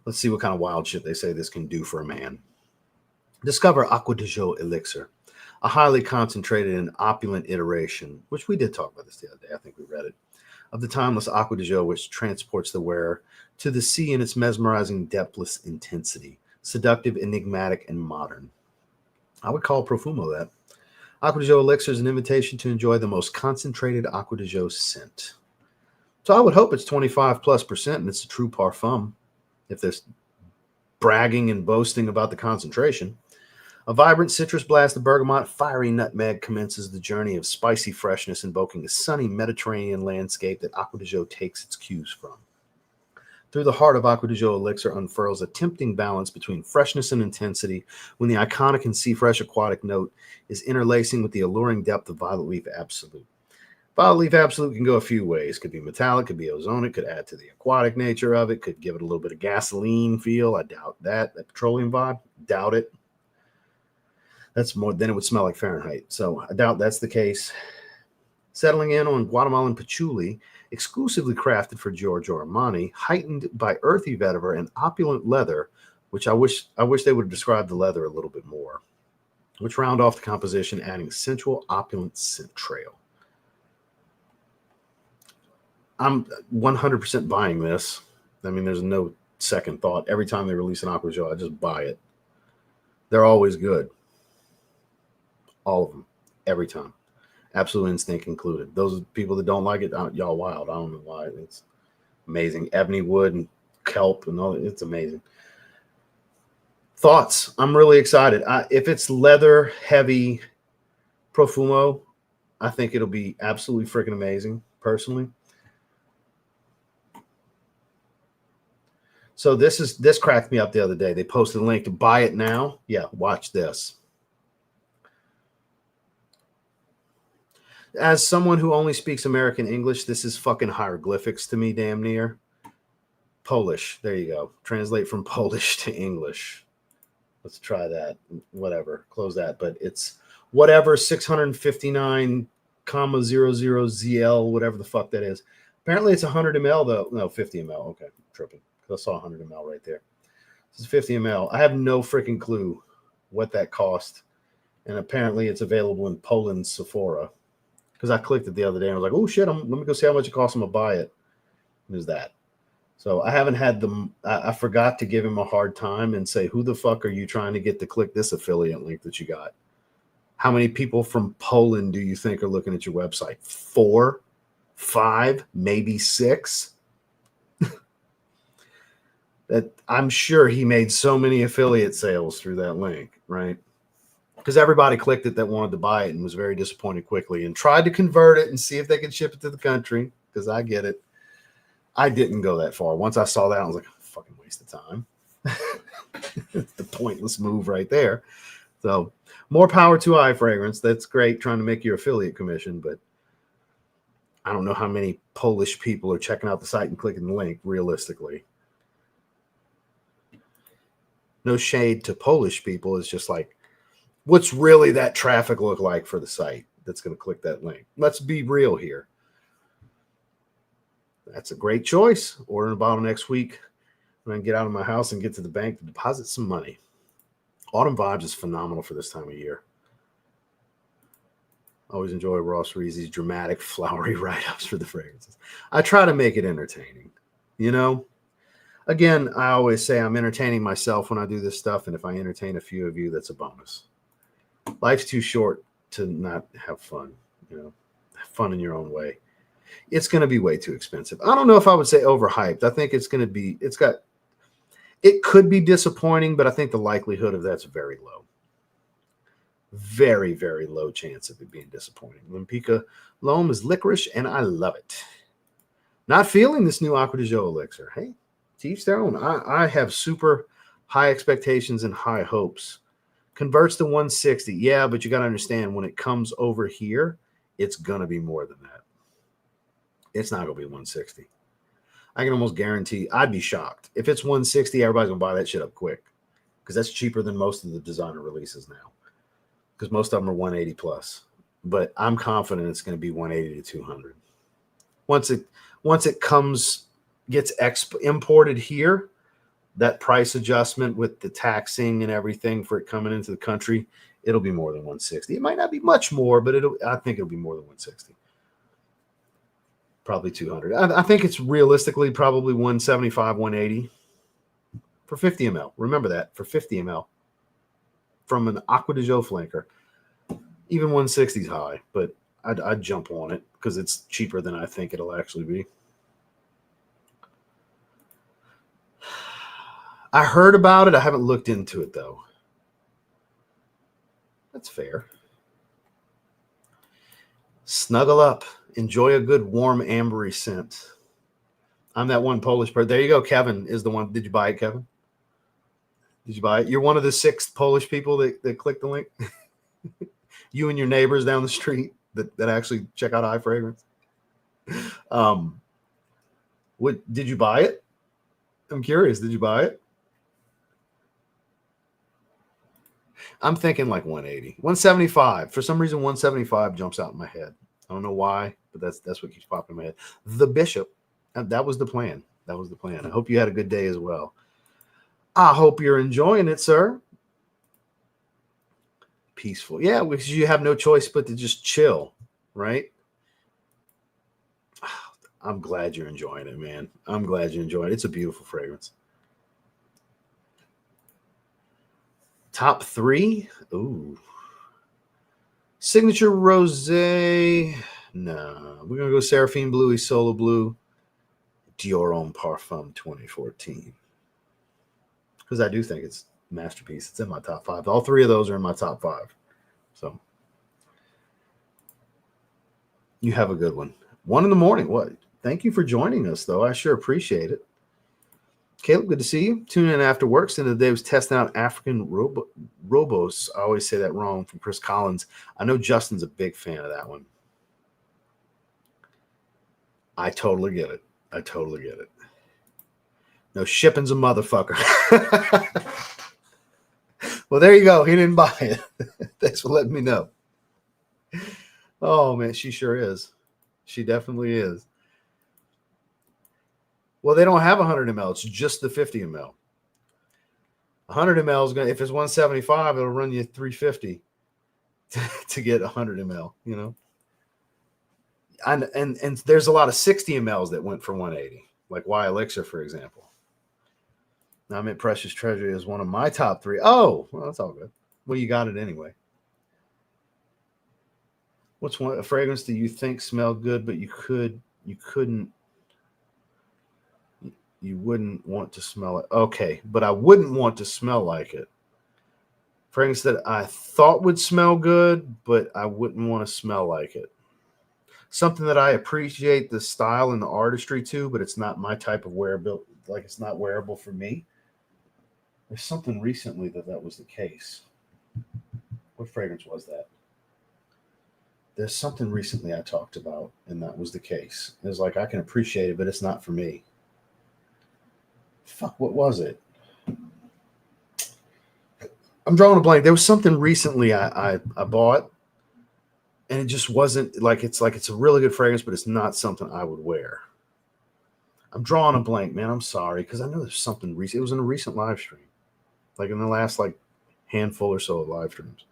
Let's see what kind of wild shit they say this can do for a man. Discover Acqua di Gio Elixir, a highly concentrated and opulent iteration, which we did talk about this the other day. I think we read it, of the timeless Acqua di Gio, which transports the wearer to the sea in its mesmerizing, depthless intensity, seductive, enigmatic, and modern. I would call Profumo that. Acqua di Gio Elixir is an invitation to enjoy the most concentrated Acqua di Gio scent. So I would hope it's 25+% and it's a true parfum, if there's bragging and boasting about the concentration. A vibrant citrus blast of bergamot, fiery nutmeg commences the journey of spicy freshness, invoking a sunny Mediterranean landscape that Acqua di Gio takes its cues from. Through the heart of Acqua di Gio Elixir unfurls a tempting balance between freshness and intensity, when the iconic and sea-fresh aquatic note is interlacing with the alluring depth of Violet Leaf Absolute. Violet Leaf Absolute can go a few ways. Could be metallic, could be ozonic, could add to the aquatic nature of it, could give it a little bit of gasoline feel. I doubt that. That petroleum vibe, doubt it. That's more, then it would smell like Fahrenheit. So I doubt that's the case. Settling in on Guatemalan patchouli, exclusively crafted for Giorgio Armani, heightened by earthy vetiver and opulent leather, which I wish they would have described the leather a little bit more, which round off the composition, adding sensual, opulent scent trail. I'm 100% buying this. I mean, there's no second thought. Every time they release an Acqua di Gio, I just buy it. They're always good. All of them. Every time. Absolute Instinct included. Those people that don't like it, y'all wild. I don't know why. It's amazing. Ebony wood and kelp and all. It's amazing. Thoughts? I'm really excited. If it's leather heavy Profumo, I think it'll be absolutely freaking amazing, personally. So this cracked me up the other day. They posted a link to buy it now. Yeah, watch this. As someone who only speaks American English, this is fucking hieroglyphics to me, damn near. Polish. There you go. Translate from Polish to English. Let's try that. Whatever. Close that. But it's whatever 659,00 ZL, whatever the fuck that is. Apparently it's 100 ml though. No, 50 ml. Okay, tripping. I saw 100 ml right there. This is 50 ml. I have no freaking clue what that cost. And apparently it's available in Poland's Sephora. Because I clicked it the other day and I was like, oh shit, let me go see how much it costs. I'm going to buy it. And there's that. So I haven't had them. I forgot to give him a hard time and say, who the fuck are you trying to get to click this affiliate link that you got? How many people from Poland do you think are looking at your website? 4, 5, maybe 6? That I'm sure he made so many affiliate sales through that link, right? Because everybody clicked it that wanted to buy it and was very disappointed quickly and tried to convert it and see if they could ship it to the country, because I get it. I didn't go that far. Once I saw that, I was like, fucking waste of time. It's the pointless move right there. So more power to iFragrance. That's great, trying to make your affiliate commission, but I don't know how many Polish people are checking out the site and clicking the link realistically. No shade to Polish people. It's just like, What's really that traffic look like for the site that's going to click that link? Let's be real here. That's a great choice. Ordering a bottle next week when I get out of my house and get to the bank to deposit some money. Autumn Vibes is phenomenal for this time of year. Always enjoy Ross Reezy's dramatic, flowery write-ups for the fragrances. I try to make it entertaining. You know, again, I always say I'm entertaining myself when I do this stuff, and if I entertain a few of you, that's a bonus. Life's too short to not have fun. You know, have fun in your own way. It's going to be way too expensive. I don't know if I would say overhyped. I think it's going to be, it could be disappointing, but I think the likelihood of that's very low. Very, very low chance of it being disappointing. Limpica L'Homme is licorice, and I love it. Not feeling this new Acqua di Gio elixir. Hey, to each their own. I have super high expectations and high hopes. Converts to 160. Yeah, but you got to understand, when it comes over here, it's going to be more than that. It's not going to be 160. I can almost guarantee, I'd be shocked. If it's 160, everybody's going to buy that shit up quick, because that's cheaper than most of the designer releases now, because most of them are 180 plus. But I'm confident it's going to be 180 to 200. Once it gets imported here, that price adjustment with the taxing and everything for it coming into the country, it'll be more than 160. It might not be much more, but I think it'll be more than 160. Probably 200. I think it's realistically probably 175, 180 for 50 ml. Remember that, for 50 ml from an Acqua di Gio flanker. Even 160 is high, but I'd jump on it because it's cheaper than I think it'll actually be. I heard about it. I haven't looked into it, though. That's fair. Snuggle up. Enjoy a good, warm, ambery scent. I'm that one Polish person. There you go. Kevin is the one. Did you buy it, Kevin? Did you buy it? You're one of the 6 Polish people that clicked the link. You and your neighbors down the street that actually check out High Fragrance. What did you buy it? I'm curious. Did you buy it? I'm thinking like 180, 175. For some reason, 175 jumps out in my head. I don't know why, but that's what keeps popping in my head. The Bishop. That was the plan. That was the plan. I hope you had a good day as well. I hope you're enjoying it, sir. Peaceful. Yeah, because you have no choice but to just chill, right? I'm glad you're enjoying it, man. I'm glad you're enjoying it. It's a beautiful fragrance. Top 3. Ooh. Signature Rosé. No. We're going to go Seraphine Bluey Solo Blue. Dior Homme Parfum 2014. Because I do think it's a masterpiece. It's in my top 5. All 3 of those are in my top 5. So you have a good one. 1 in the morning. What? Thank you for joining us, though. I sure appreciate it. Caleb, good to see you. Tune in after work. So the day was testing out African Robos. I always say that wrong, from Chris Collins. I know Justin's a big fan of that one. I totally get it. I totally get it. No, shipping's a motherfucker. Well, there you go. He didn't buy it. Thanks for letting me know. Oh, man, she sure is. She definitely is. Well, they don't have 100 ml. It's just the 50 ml. 100 ml is going to, if it's 175, it'll run you 350 to get 100 ml, you know? And there's a lot of 60 mls that went for 180, like Y Elixir, for example. Now, I meant Precious Treasure is one of my top 3. Oh, well, that's all good. Well, you got it anyway. What's a fragrance do you think smelled good, but you wouldn't want to smell it? Okay, but I wouldn't want to smell like it. Fragrance that I thought would smell good, but I wouldn't want to smell like it. Something that I appreciate the style and the artistry to, but it's not my type of wearable. Like, it's not wearable for me. There's something recently that was the case. What fragrance was that? There's something recently I talked about, and that was the case. It was like, I can appreciate it, but it's not for me. Fuck, what was it? I'm drawing a blank. There was something recently I bought, and it just wasn't like it's a really good fragrance, but it's not something I would wear. I'm drawing a blank, man. I'm sorry, because I know there's something recent. It was in a recent live stream, like in the last like handful or so of live streams.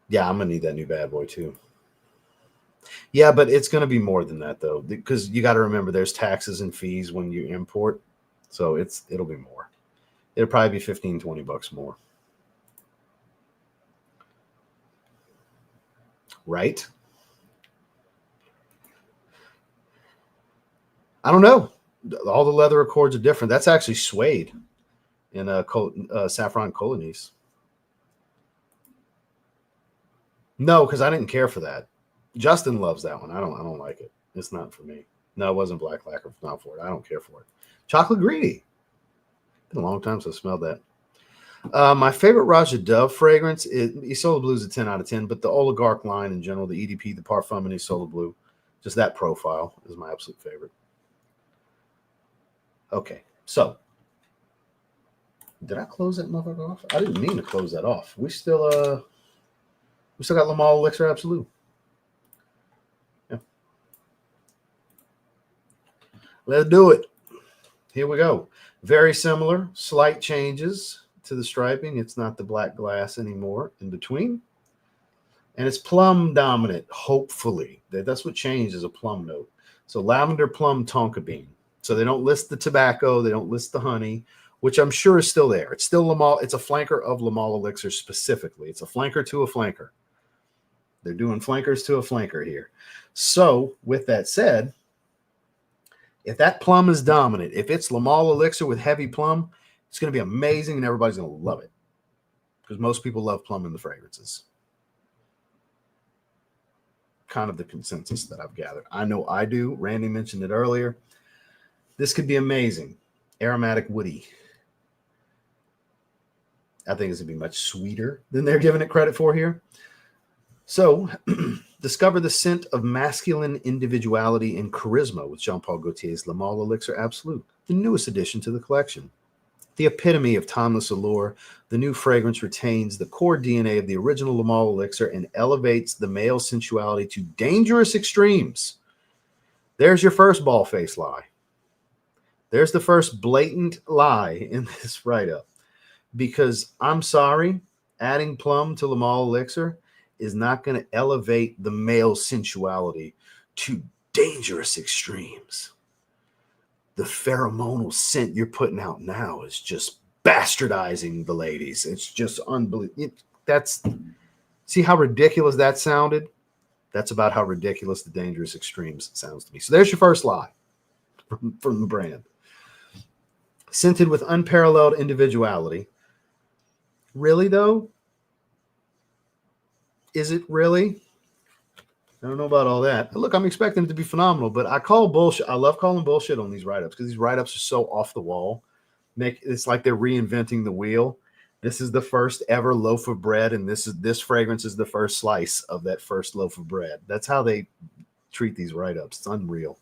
Yeah, I'm gonna need that new bad boy too. Yeah, but it's gonna be more than that though, because you got to remember there's taxes and fees when you import, so it'll be more. It'll probably be 15, $20 more. Right? I don't know. All the leather accords are different. That's actually suede in saffron colonies. No, because I didn't care for that. Justin loves that one. I don't like it. It's not for me. No, it wasn't black lacquer. Not for it. I don't care for it. Chocolate greedy. Been a long time since I smelled that. My favorite Raja Dove fragrance is Isola Blue is a 10 out of 10, but the Oligarch line in general, the EDP, the Parfum, and Isola Blue, just that profile is my absolute favorite. Okay, so did I close that motherfucker off? I didn't mean to close that off. We still got Le Male Elixir Absolu. Yeah. Let's do it. Here we go. Very similar, slight changes to the striping. It's not the black glass anymore in between. And it's plum dominant, hopefully. That's what changed is a plum note. So lavender, plum, tonka bean. So they don't list the tobacco. They don't list the honey, which I'm sure is still there. It's still Le Male. It's a flanker of Le Male Elixir specifically. It's a flanker to a flanker. They're doing flankers to a flanker here. So with that said, if that plum is dominant, if it's Le Male Elixir with heavy plum, it's going to be amazing and everybody's going to love it because most people love plum in the fragrances. Kind of the consensus that I've gathered. I know I do. Randy mentioned it earlier. This could be amazing. Aromatic woody. I think it's going to be much sweeter than they're giving it credit for here. So, discover the scent of masculine individuality and charisma with Jean-Paul Gaultier's Le Male Elixir Absolu, the newest addition to the collection. The epitome of timeless allure, the new fragrance retains the core DNA of the original Le Male Elixir and elevates the male sensuality to dangerous extremes. There's your first ball-faced lie. There's the first blatant lie in this write-up. Because I'm sorry, adding plum to Le Male Elixir is not going to elevate the male sensuality to dangerous extremes. The pheromonal scent you're putting out now is just bastardizing the ladies. It's just unbelievable. See how ridiculous that sounded? That's about how ridiculous the dangerous extremes sounds to me. So there's your first lie from the brand. Scented with unparalleled individuality. Really, though? Is it really? I don't know about all that. Look, I'm expecting it to be phenomenal, but I call bullshit. I love calling bullshit on these write-ups because these write-ups are so off the wall. It's like they're reinventing the wheel. This is the first ever loaf of bread, and this fragrance is the first slice of that first loaf of bread. That's how they treat these write-ups. It's unreal.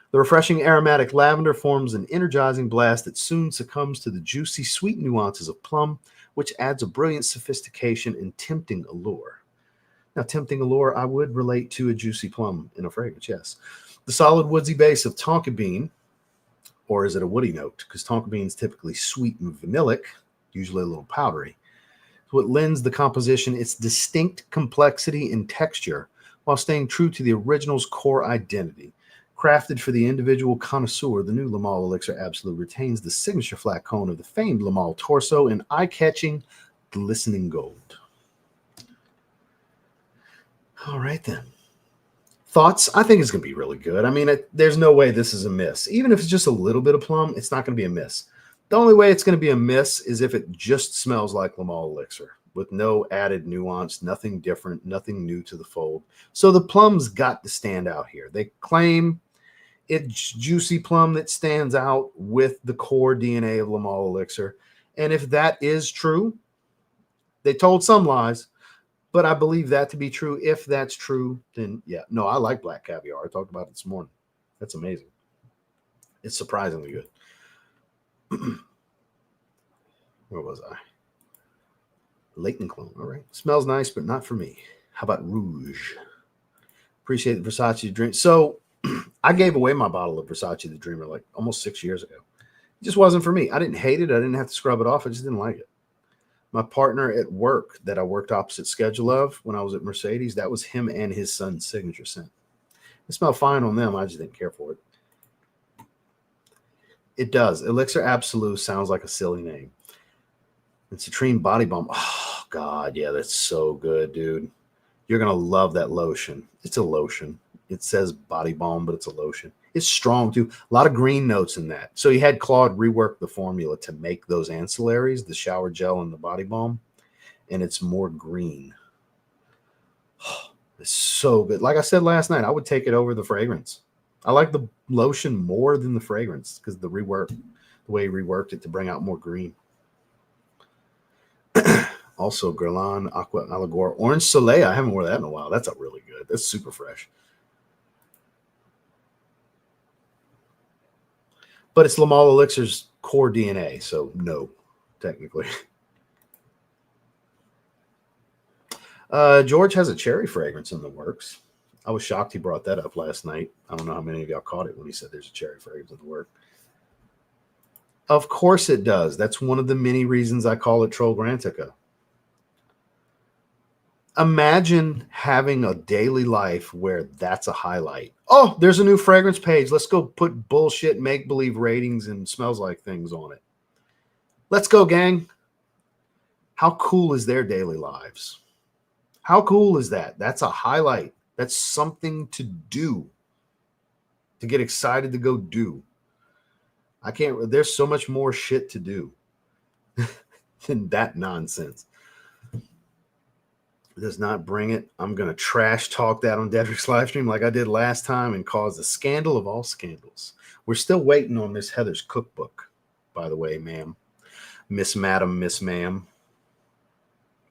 The refreshing aromatic lavender forms an energizing blast that soon succumbs to the juicy, sweet nuances of plum, which adds a brilliant sophistication and tempting allure. Now, tempting allure, I would relate to a juicy plum in a fragrance, yes. The solid woodsy base of tonka bean, or is it a woody note? Because tonka bean is typically sweet and vanillic, usually a little powdery. So it lends the composition its distinct complexity and texture while staying true to the original's core identity. Crafted for the individual connoisseur, the new Le Male Elixir Absolu retains the signature flat cone of the famed Le Male torso in eye-catching, glistening gold. All right, then. Thoughts? I think it's going to be really good. I mean, there's no way this is a miss. Even if it's just a little bit of plum, it's not going to be a miss. The only way it's going to be a miss is if it just smells like Le Male Elixir with no added nuance, nothing different, nothing new to the fold. So the plum's got to stand out here. They claim it's juicy plum that stands out with the core DNA of Le Male Elixir. And if that is true, they told some lies. But I believe that to be true. If that's true, then yeah. No, I like black caviar. I talked about it this morning. That's amazing. It's surprisingly good. Where was I? Leighton clone. All right. Smells nice, but not for me. How about Rouge? Appreciate the Versace Dream. So I gave away my bottle of Versace the Dreamer like almost 6 years ago. It just wasn't for me. I didn't hate it. I didn't have to scrub it off. I just didn't like it. My partner at work that I worked opposite schedule of when I was at Mercedes, that was him and his son's signature scent. It smelled fine on them. I just didn't care for it. It does. Elixir Absolu sounds like a silly name. And Citrine Body Balm. Oh, God. Yeah, that's so good, dude. You're going to love that lotion. It's a lotion. It says body balm, but it's a lotion. It's strong, too. A lot of green notes in that. So he had Claude rework the formula to make those ancillaries, the shower gel and the body balm, and it's more green. Oh, it's so good. Like I said last night, I would take it over the fragrance. I like the lotion more than the fragrance because the way he reworked it to bring out more green. Also, Guerlain, Acqua, Allegor, Orange Soleil. I haven't worn that in a while. That's a really good. That's super fresh. But it's Lamal Elixir's core DNA, so no, technically. George has a cherry fragrance in the works. I was shocked he brought that up last night. I don't know how many of y'all caught it when he said there's a cherry fragrance in the works. Of course it does. That's one of the many reasons I call it Trollgrantica. Imagine having a daily life where that's a highlight. Oh, there's a new fragrance page. Let's go put bullshit make-believe ratings and smells like things on it. Let's go, gang. How cool is their daily lives? How cool is that? That's a highlight. That's something to do, to get excited to go do. I can't, there's so much more shit to do than that nonsense. Does not bring it. I'm going to trash talk that on Dedrick's live stream like I did last time and cause a scandal of all scandals. We're still waiting on Miss Heather's cookbook, by the way, ma'am. Miss Madam, Miss Ma'am.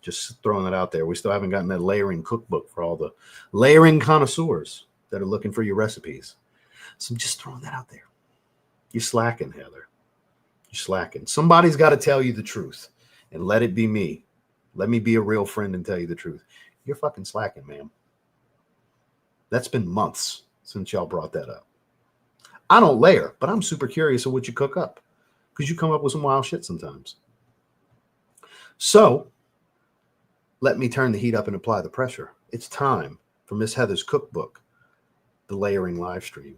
Just throwing that out there. We still haven't gotten that layering cookbook for all the layering connoisseurs that are looking for your recipes. So I'm just throwing that out there. You're slacking, Heather. You're slacking. Somebody's got to tell you the truth, and let it be me. Let me be a real friend and tell you the truth. You're fucking slacking, ma'am. That's been months since y'all brought that up. I don't layer, but I'm super curious of what you cook up because you come up with some wild shit sometimes. So let me turn the heat up and apply the pressure. It's time for Miss Heather's cookbook, the layering live stream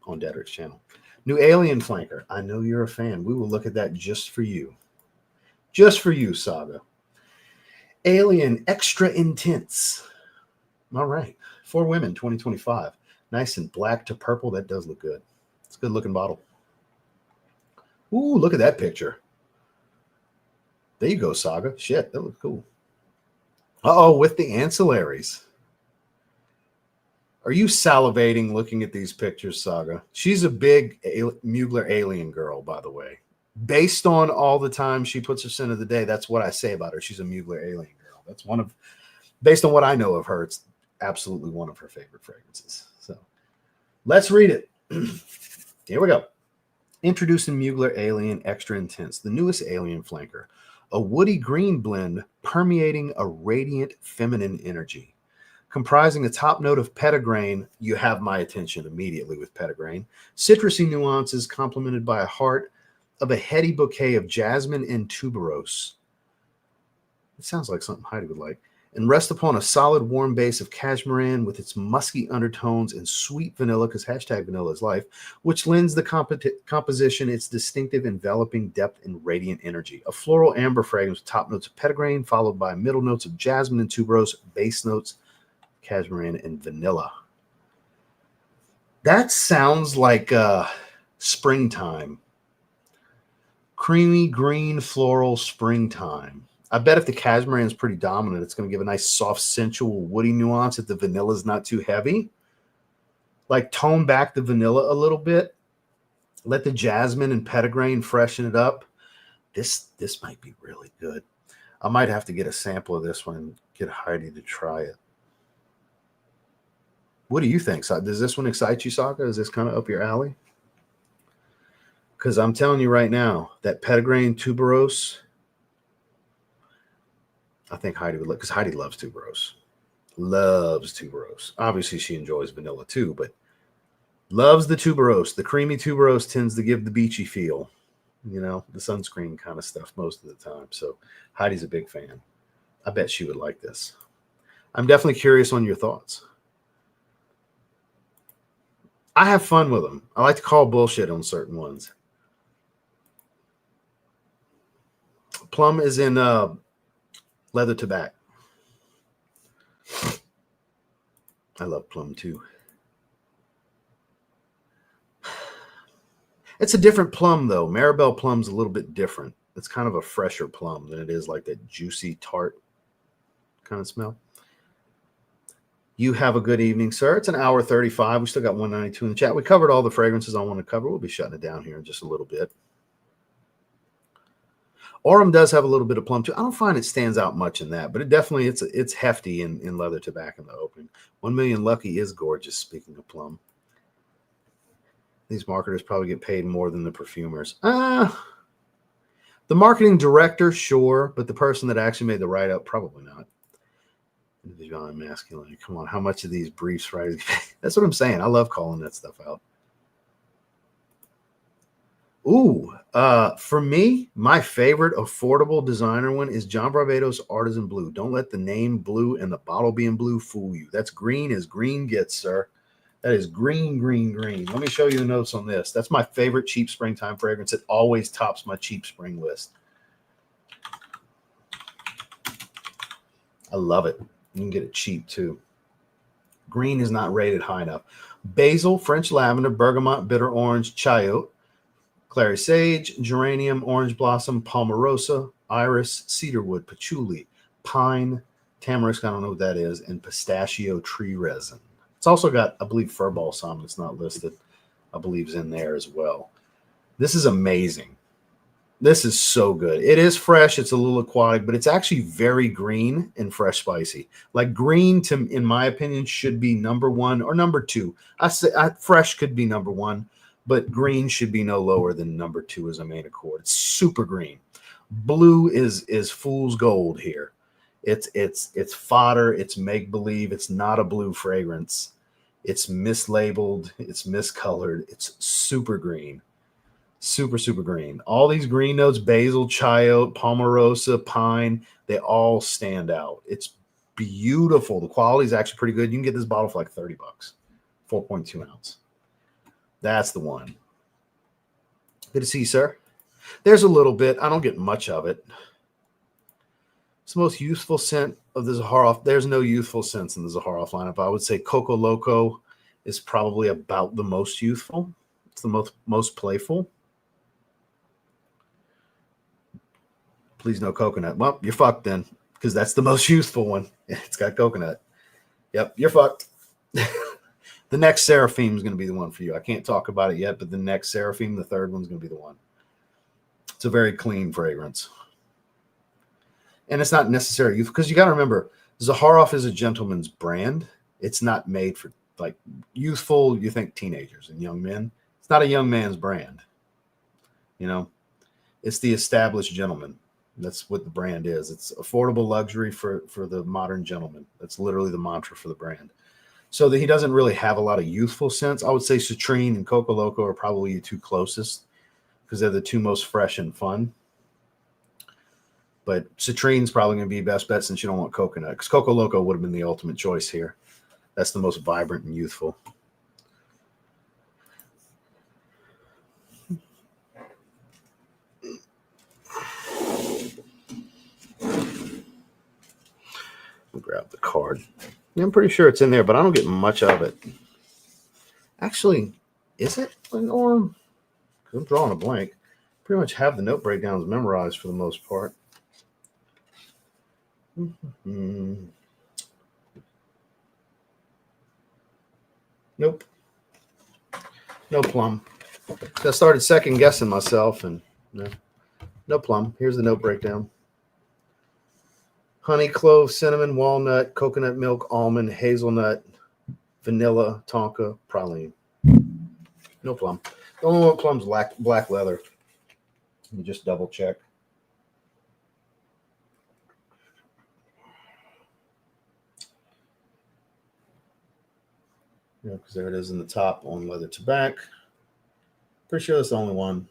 on Dedrick's channel. New Alien Flanker. I know you're a fan. We will look at that just for you. Just for you, Saga. Alien Extra Intense. All right. For women, 2025. Nice and black to purple. That does look good. It's a good looking bottle. Ooh, look at that picture. There you go, Saga. Shit, that looks cool. Uh-oh, with the ancillaries. Are you salivating looking at these pictures, Saga? She's a big Mugler alien girl, by the way. Based on all the time she puts her scent of the day, that's what I say about her. She's a Mugler alien girl. That's one of, based on what I know of her, it's absolutely one of her favorite fragrances. So let's read it. Here we go. Introducing Mugler Alien Extra Intense, the newest alien flanker. A woody green blend permeating a radiant feminine energy. Comprising a top note of petitgrain, you have my attention immediately with petitgrain. Citrusy nuances complemented by a heart of a heady bouquet of jasmine and tuberose. It sounds like something Heidi would like. And rest upon a solid warm base of cashmeran with its musky undertones and sweet vanilla, because hashtag vanilla is life, which lends the composition its distinctive enveloping depth and radiant energy. A floral amber fragrance with top notes of petitgrain, followed by middle notes of jasmine and tuberose, base notes, cashmeran, and vanilla. That sounds like springtime. Creamy green floral springtime. I bet if the cashmere is pretty dominant, it's going to give a nice soft sensual woody nuance if the vanilla is not too heavy. Like tone back the vanilla a little bit. Let the jasmine and petitgrain freshen it up. This might be really good. I might have to get a sample of this one and get Heidi to try it. What do you think? Does this one excite you, Saga? Is this kind of up your alley? Because I'm telling you right now, that petitgrain tuberose, I think Heidi would look, because Heidi loves tuberose. Loves tuberose. Obviously, she enjoys vanilla too, but loves the tuberose. The creamy tuberose tends to give the beachy feel, you know, the sunscreen kind of stuff most of the time. So Heidi's a big fan. I bet she would like this. I'm definitely curious on your thoughts. I have fun with them. I like to call bullshit on certain ones. Plum is in leather tobacco. I love plum too. It's a different plum though. Maribel plum's a little bit different. It's kind of a fresher plum than it is like that juicy tart kind of smell. You have a good evening, sir. It's an hour 35. We still got 192 in the chat. We covered all the fragrances I want to cover. We'll be shutting it down here in just a little bit. Aurum does have a little bit of plum too. I don't find it stands out much in that, but it definitely it's hefty in leather tobacco in the opening. 1 Million Lucky is gorgeous. Speaking of plum, these marketers probably get paid more than the perfumers. The marketing director, sure, but the person that actually made the write up, probably not. Individual masculine. Come on, how much of these briefs, right? That's what I'm saying. I love calling that stuff out. Ooh, for me, my favorite affordable designer one is John Barbados Artisan Blue. Don't let the name blue and the bottle being blue fool you. That's green as green gets, sir. That is green, green, green. Let me show you the notes on this. That's my favorite cheap springtime fragrance. It always tops my cheap spring list. I love it. You can get it cheap too. Green is not rated high enough. Basil, French lavender, bergamot, bitter orange, chayote, clary sage, geranium, orange blossom, palmarosa, iris, cedarwood, patchouli, pine, tamarisk, I don't know what that is, and pistachio tree resin. It's also got, I believe, fir balsam that's not listed. I believe is in there as well. This is amazing. This is so good. It is fresh. It's a little aquatic, but it's actually very green and fresh spicy. Like green, in my opinion, should be number one or number two. I say fresh could be number one, but green should be no lower than number two as a main accord. It's super green. Blue is fool's gold here. It's fodder. It's make believe. It's not a blue fragrance. It's mislabeled. It's miscolored. It's super green. Super, super green. All these green notes, basil, chayote, palmarosa, pine, they all stand out. It's beautiful. The quality is actually pretty good. You can get this bottle for like $30, 4.2 ounce. That's the one. Good to see you, sir. There's a little bit. I don't get much of it. It's the most youthful scent of the Zaharoff. There's no youthful scents in the Zaharoff lineup. I would say Coco Loco is probably about the most youthful. It's the most playful. Please no coconut. Well, you're fucked then, because that's the most useful one. It's got coconut. Yep, you're fucked. The next Seraphim is going to be the one for you. I can't talk about it yet, but the next Seraphim, the third one's going to be the one. It's a very clean fragrance. And it's not necessary, because you got to remember, Zaharoff is a gentleman's brand. It's not made for like youthful, you think teenagers and young men. It's not a young man's brand. You know, it's the established gentleman. That's what the brand is. It's affordable luxury for the modern gentleman. That's literally the mantra for the brand. So that he doesn't really have a lot of youthful scents. I would say Citrine and Coco Loco are probably the two closest, because they're the two most fresh and fun. But Citrine's probably going to be best bet since you don't want coconut, because Coco Loco would have been the ultimate choice here. That's the most vibrant and youthful. I'll grab the card. Yeah, I'm pretty sure it's in there, but I don't get much of it. Actually, is it? Or I'm drawing a blank. Pretty much have the note breakdowns memorized for the most part. Nope. No plum. I started second guessing myself, and no plum. Here's the note breakdown. Honey, clove, cinnamon, walnut, coconut milk, almond, hazelnut, vanilla, tonka, praline. No plum. The only one plum's black leather. Let me just double check. because there it is in the top on leather tobacco. Pretty sure that's the only one.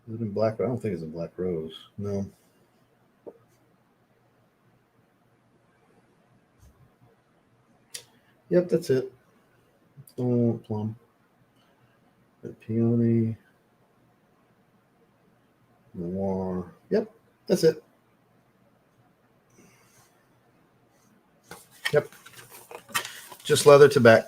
Is it in black? I don't think it's in black rose. No. Yep, that's it. Oh, plum. The peony. Noir. Yep, that's it. Yep. Just leather tobacco.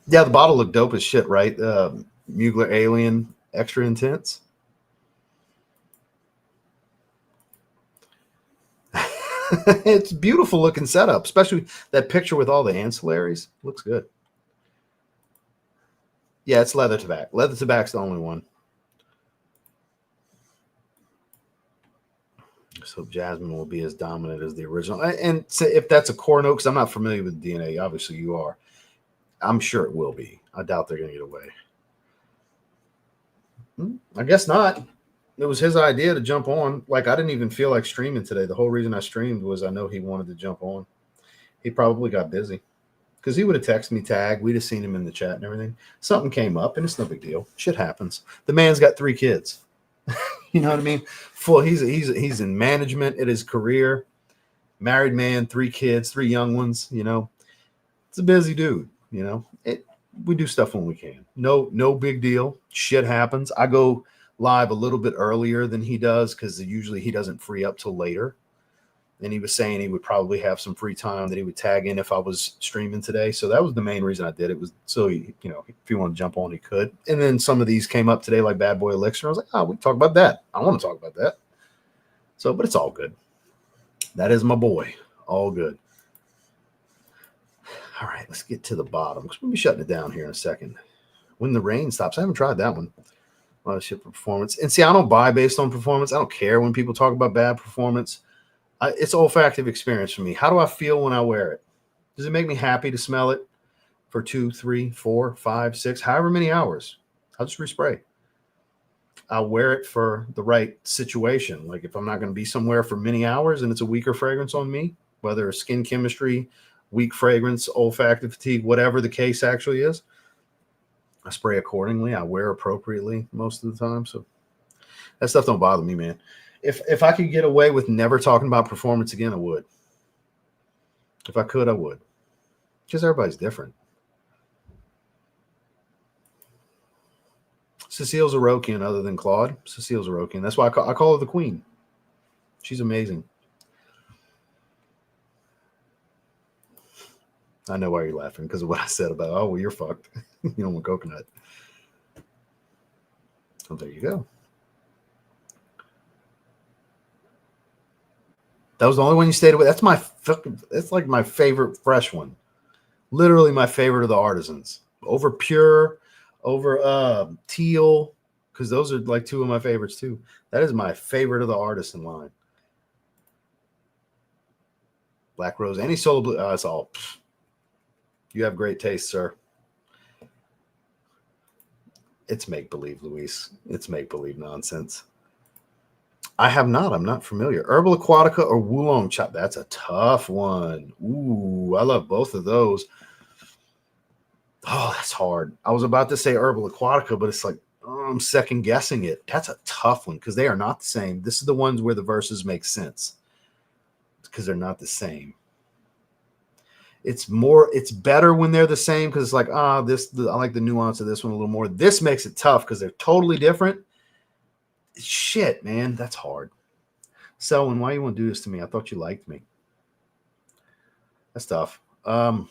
Yeah, the bottle looked dope as shit, right? Mugler Alien Extra Intense. It's beautiful looking setup, especially that picture with all the ancillaries. Looks good. Yeah, it's leather tobacco. Leather tobacco's the only one. So Jasmine will be as dominant as the original. And if that's a core note, because I'm not familiar with DNA, obviously you are. I'm sure it will be. I doubt they're going to get away. I guess not. It was his idea to jump on. Like, I didn't even feel like streaming today. The whole reason I streamed was I know he wanted to jump on. He probably got busy because he would have texted me, tag. We'd have seen him in the chat and everything. Something came up, and it's no big deal. Shit happens. The man's got 3 kids. You know what I mean? He's in management at his career. Married man, 3 kids, 3 young ones. You know, it's a busy dude. You know, we do stuff when we can. No big deal. Shit happens. I go live a little bit earlier than he does because usually he doesn't free up till later. And he was saying he would probably have some free time that he would tag in if I was streaming today. So that was the main reason I did it, was so he, you know, if he wanted to jump on, he could. And then some of these came up today, like Bad Boy Elixir. I was like, oh, we can talk about that. I want to talk about that. So, but it's all good. That is my boy. All good. All right, let's get to the bottom because we'll be shutting it down here in a second. When the Rain Stops. I haven't tried that one. A lot of shit for performance. And see, I don't buy based on performance. I don't care when people talk about bad performance. It's olfactive experience for me. How do I feel when I wear it? Does it make me happy to smell it for 2, 3, 4, 5, 6, however many hours? I'll just respray. I'll wear it for the right situation. Like if I'm not going to be somewhere for many hours and it's a weaker fragrance on me, whether it's skin chemistry, weak fragrance, olfactive fatigue, whatever the case actually is, I spray accordingly. I wear appropriately most of the time. So that stuff don't bother me, man. If I could get away with never talking about performance again, I would. If I could, I would. Because everybody's different. Cecile Zarokian, other than Claude. Cecile Zarokian. That's why I call her the queen. She's amazing. I know why you're laughing, because of what I said about, oh, well, you're fucked. You don't want coconut. So there you go. That was the only one you stayed away. That's like my favorite fresh one. Literally my favorite of the artisans. Over Pure, over Teal, because those are like 2 of my favorites too. That is my favorite of the artisan line. Black Rose, any Solo Blue. It's all. You have great taste, sir. It's make-believe, Luis. It's make-believe nonsense. I have not. I'm not familiar. Herbal Aquatica or Wulong Cha. That's a tough one. Ooh, I love both of those. Oh, that's hard. I was about to say Herbal Aquatica, but it's like, I'm second guessing it. That's a tough one because they are not the same. This is the ones where the verses make sense because they're not the same. It's better when they're the same because it's like, I like the nuance of this one a little more. This makes it tough because they're totally different. Shit, man, that's hard. Selwyn, why you want to do this to me? I thought you liked me. That's tough. Wulong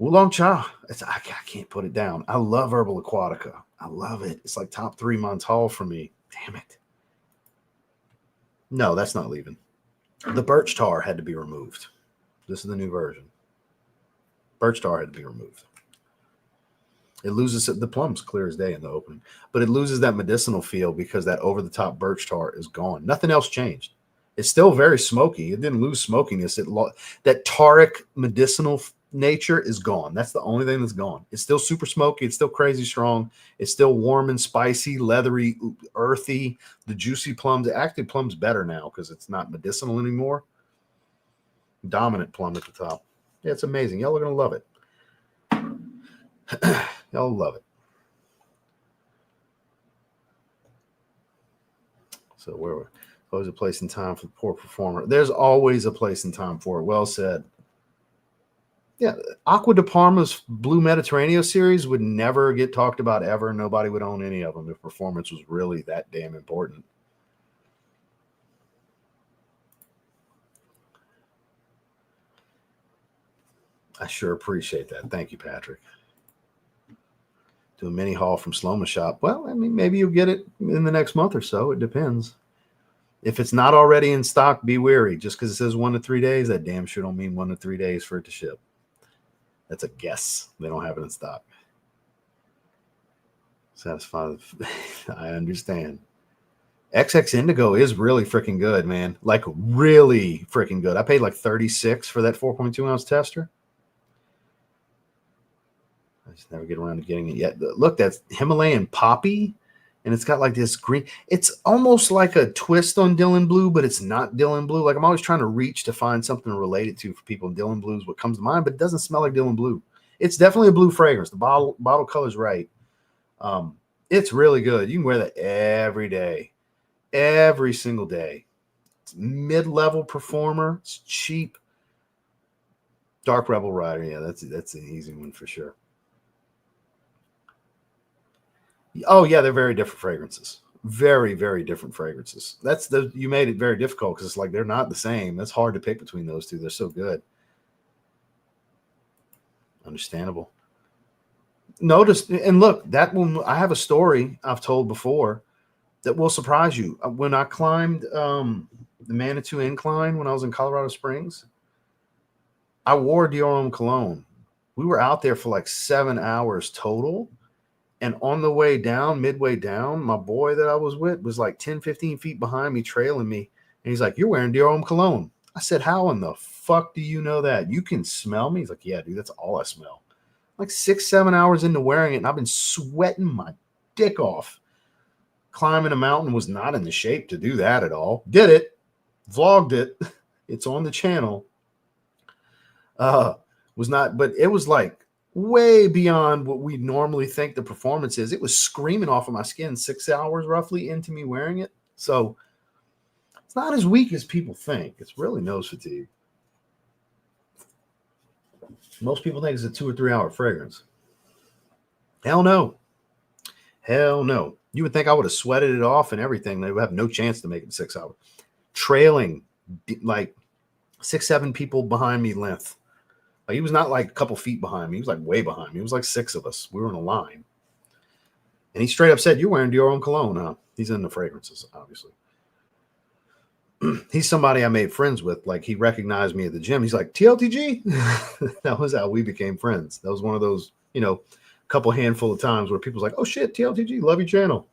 Cha. I can't put it down. I love Herbal Aquatica. I love it. It's like top 3 Montal for me. Damn it. No, that's not leaving. The birch tar had to be removed. This is the new version. Birch tar had to be removed. It loses the plum's clear as day in the opening, but it loses that medicinal feel because that over-the-top birch tar is gone. Nothing else changed. It's still very smoky. It didn't lose smokiness. That taric medicinal nature is gone. That's the only thing that's gone. It's still super smoky. It's still crazy strong. It's still warm and spicy, leathery, earthy. The juicy plums. Actually, plum's better now because it's not medicinal anymore. Dominant plum at the top. Yeah, it's amazing. Y'all are going to love it. Y'all love it. So where were always a place and time for the poor performer? There's always a place and time for it. Well said. Yeah, Acqua di Parma's Blue Mediterranean series would never get talked about ever. Nobody would own any of them if performance was really that damn important. I sure appreciate that. Thank you, Patrick. Do a mini haul from Sloma Shop. Well, I mean, maybe you'll get it in the next month or so. It depends. If it's not already in stock, be wary. Just because it says 1 to 3 days, that damn sure don't mean 1 to 3 days for it to ship. That's a guess. They don't have it in stock. Satisfied. I understand. XX Indigo is really freaking good, man. Like really freaking good. I paid like $36 for that 4.2 ounce tester. I just never get around to getting it yet. Look, that's Himalayan Poppy. And it's got like this green. It's almost like a twist on Dylan Blue, but it's not Dylan Blue. Like I'm always trying to reach to find something to relate it to for people. Dylan Blue is what comes to mind, but it doesn't smell like Dylan Blue. It's definitely a blue fragrance. The bottle color's right. It's really good. You can wear that every day, every single day. It's mid-level performer. It's cheap. Dark Rebel Rider. Yeah, that's an easy one for sure. Oh yeah, they're very different fragrances. Very, very different fragrances. You made it very difficult because it's like they're not the same. That's hard to pick between those two. They're so good. Understandable. Notice and look, that one I have a story I've told before that will surprise you. When I climbed the Manitou Incline when I was in Colorado Springs, I wore Dior Homme cologne. We were out there for like 7 hours total. And on the way down, midway down, my boy that I was with was like 10, 15 feet behind me, trailing me. And he's like, "You're wearing Dior Homme cologne." I said, "How in the fuck do you know that? You can smell me?" He's like, "Yeah, dude, that's all I smell." Like 6, 7 hours into wearing it, and I've been sweating my dick off. Climbing a mountain, was not in the shape to do that at all. Did it. Vlogged it. It's on the channel. Was not, but it was like way beyond what we normally think the performance is. It was screaming off of my skin 6 hours roughly into me wearing it. So it's not as weak as people think. It's really nose fatigue. Most people think it's a 2 or 3 hour fragrance. Hell no. Hell no. You would think I would have sweated it off and everything. They would have no chance to make it 6 hours. Trailing like 6, 7 people behind me length. Like he was not like a couple feet behind me. He was like way behind me. It was like 6 of us. We were in a line. And he straight up said, "You're wearing Dior Homme cologne, huh?" He's into fragrances, obviously. He's somebody I made friends with. Like he recognized me at the gym. He's like, "TLTG?" That was how we became friends. That was one of those, couple handful of times where people's like, "Oh shit, TLTG, love your channel."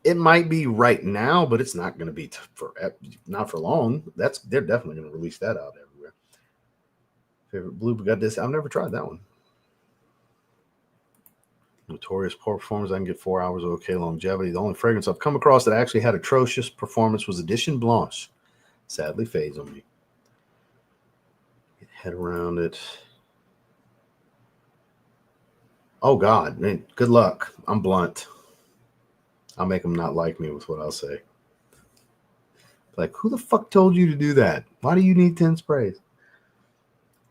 It might be right now, but it's not going to be not for long. They're definitely going to release that out everywhere. Favorite blue, got this. I've never tried that one. Notorious poor performance. I can get 4 hours of okay longevity. The only fragrance I've come across that actually had atrocious performance was Edition Blanche. Sadly fades on me. Get head around it. Oh God, man, good luck. I'm blunt. I'll make them not like me with what I'll say. Like, who the fuck told you to do that? Why do you need 10 sprays?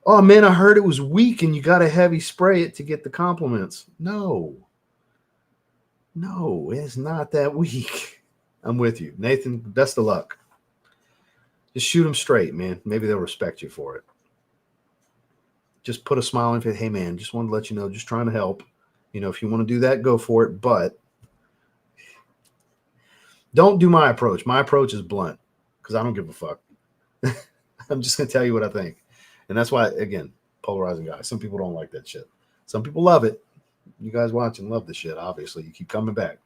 Oh man, I heard it was weak and you got to heavy spray it to get the compliments. No, it's not that weak. I'm with you. Nathan, best of luck. Just shoot them straight, man. Maybe they'll respect you for it. Just put a smile on your face. Hey man, just wanted to let you know, just trying to help. If you want to do that, go for it. But don't do my approach. My approach is blunt because I don't give a fuck. I'm just going to tell you what I think. And that's why, again, polarizing guy. Some people don't like that shit. Some people love it. You guys watching love the shit, obviously. You keep coming back.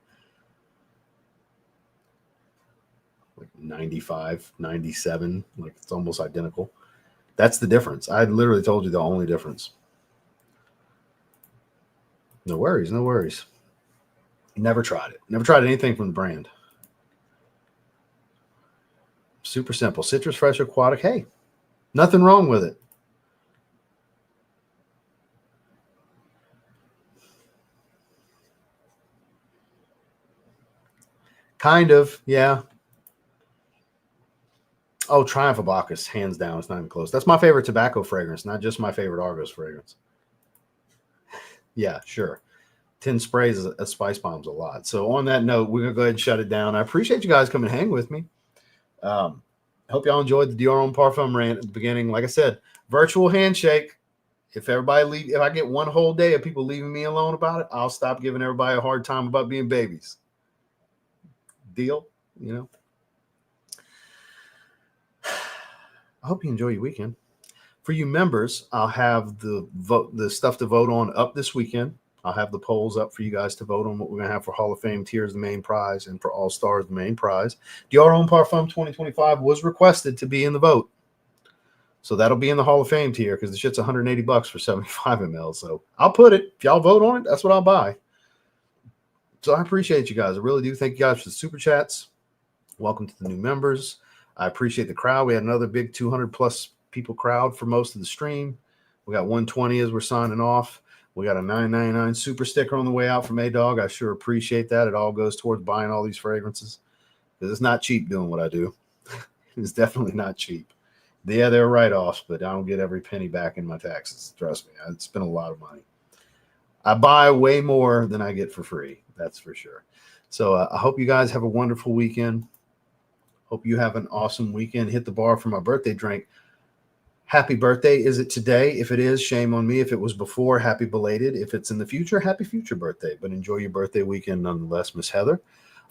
like 95, 97, like it's almost identical. That's the difference. I literally told you the only difference. No worries, no worries. Never tried it. Never tried anything from the brand. Super simple. Citrus Fresh Aquatic. Hey, nothing wrong with it. Kind of, yeah. Oh, Triumph of Bacchus, hands down. It's not even close. That's my favorite tobacco fragrance, not just my favorite Argos fragrance. Yeah, sure. 10 sprays of spice bombs a lot. So on that note, we're going to go ahead and shut it down. I appreciate you guys coming and hang with me. I hope y'all enjoyed the Dior Homme Parfum rant at the beginning. Like I said, virtual handshake. If I get one whole day of people leaving me alone about it, I'll stop giving everybody a hard time about being babies. Deal? You know? I hope you enjoy your weekend. For you members, I'll have the stuff to vote on up this weekend. I'll have the polls up for you guys to vote on what we're going to have for Hall of Fame tiers, the main prize, and for All Stars, the main prize. Dior Homme Parfum 2025 was requested to be in the vote. So that'll be in the Hall of Fame tier because the shit's $180 for 75 ml. So I'll put it. If y'all vote on it, that's what I'll buy. So I appreciate you guys. I really do. Thank you guys for the super chats. Welcome to the new members. I appreciate the crowd. We had another big 200 plus people crowd for most of the stream. We got 120 as we're signing off. We got a $9.99 super sticker on the way out from A-Dog. I sure appreciate that. It all goes towards buying all these fragrances because it's not cheap doing what I do. It's definitely not cheap. Yeah, they're write-offs, but I don't get every penny back in my taxes. Trust me, I spend a lot of money. I buy way more than I get for free. That's for sure. So I hope you guys have a wonderful weekend. Hope you have an awesome weekend. Hit the bar for my birthday drink. Happy birthday. Is it today? If it is, shame on me. If it was before, happy belated. If it's in the future, happy future birthday. But enjoy your birthday weekend nonetheless, Miss Heather.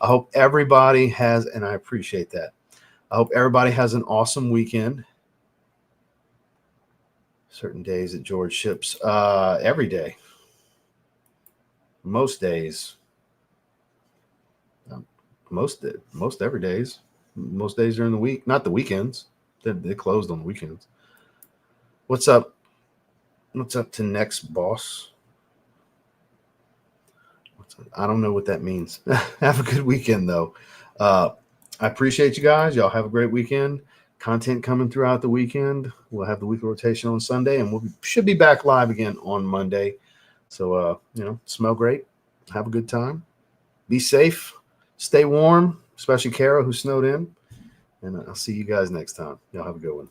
I hope everybody has, and I appreciate that. I hope everybody has an awesome weekend. Certain days that George ships. Every day. Most days. Most every days. Most days during the week. Not the weekends. They closed on the weekends. What's up? What's up to next, boss? I don't know what that means. Have a good weekend, though. I appreciate you guys. Y'all have a great weekend. Content coming throughout the weekend. We'll have the weekly rotation on Sunday, and should be back live again on Monday. So, smell great. Have a good time. Be safe. Stay warm, especially Kara, who snowed in. And I'll see you guys next time. Y'all have a good one.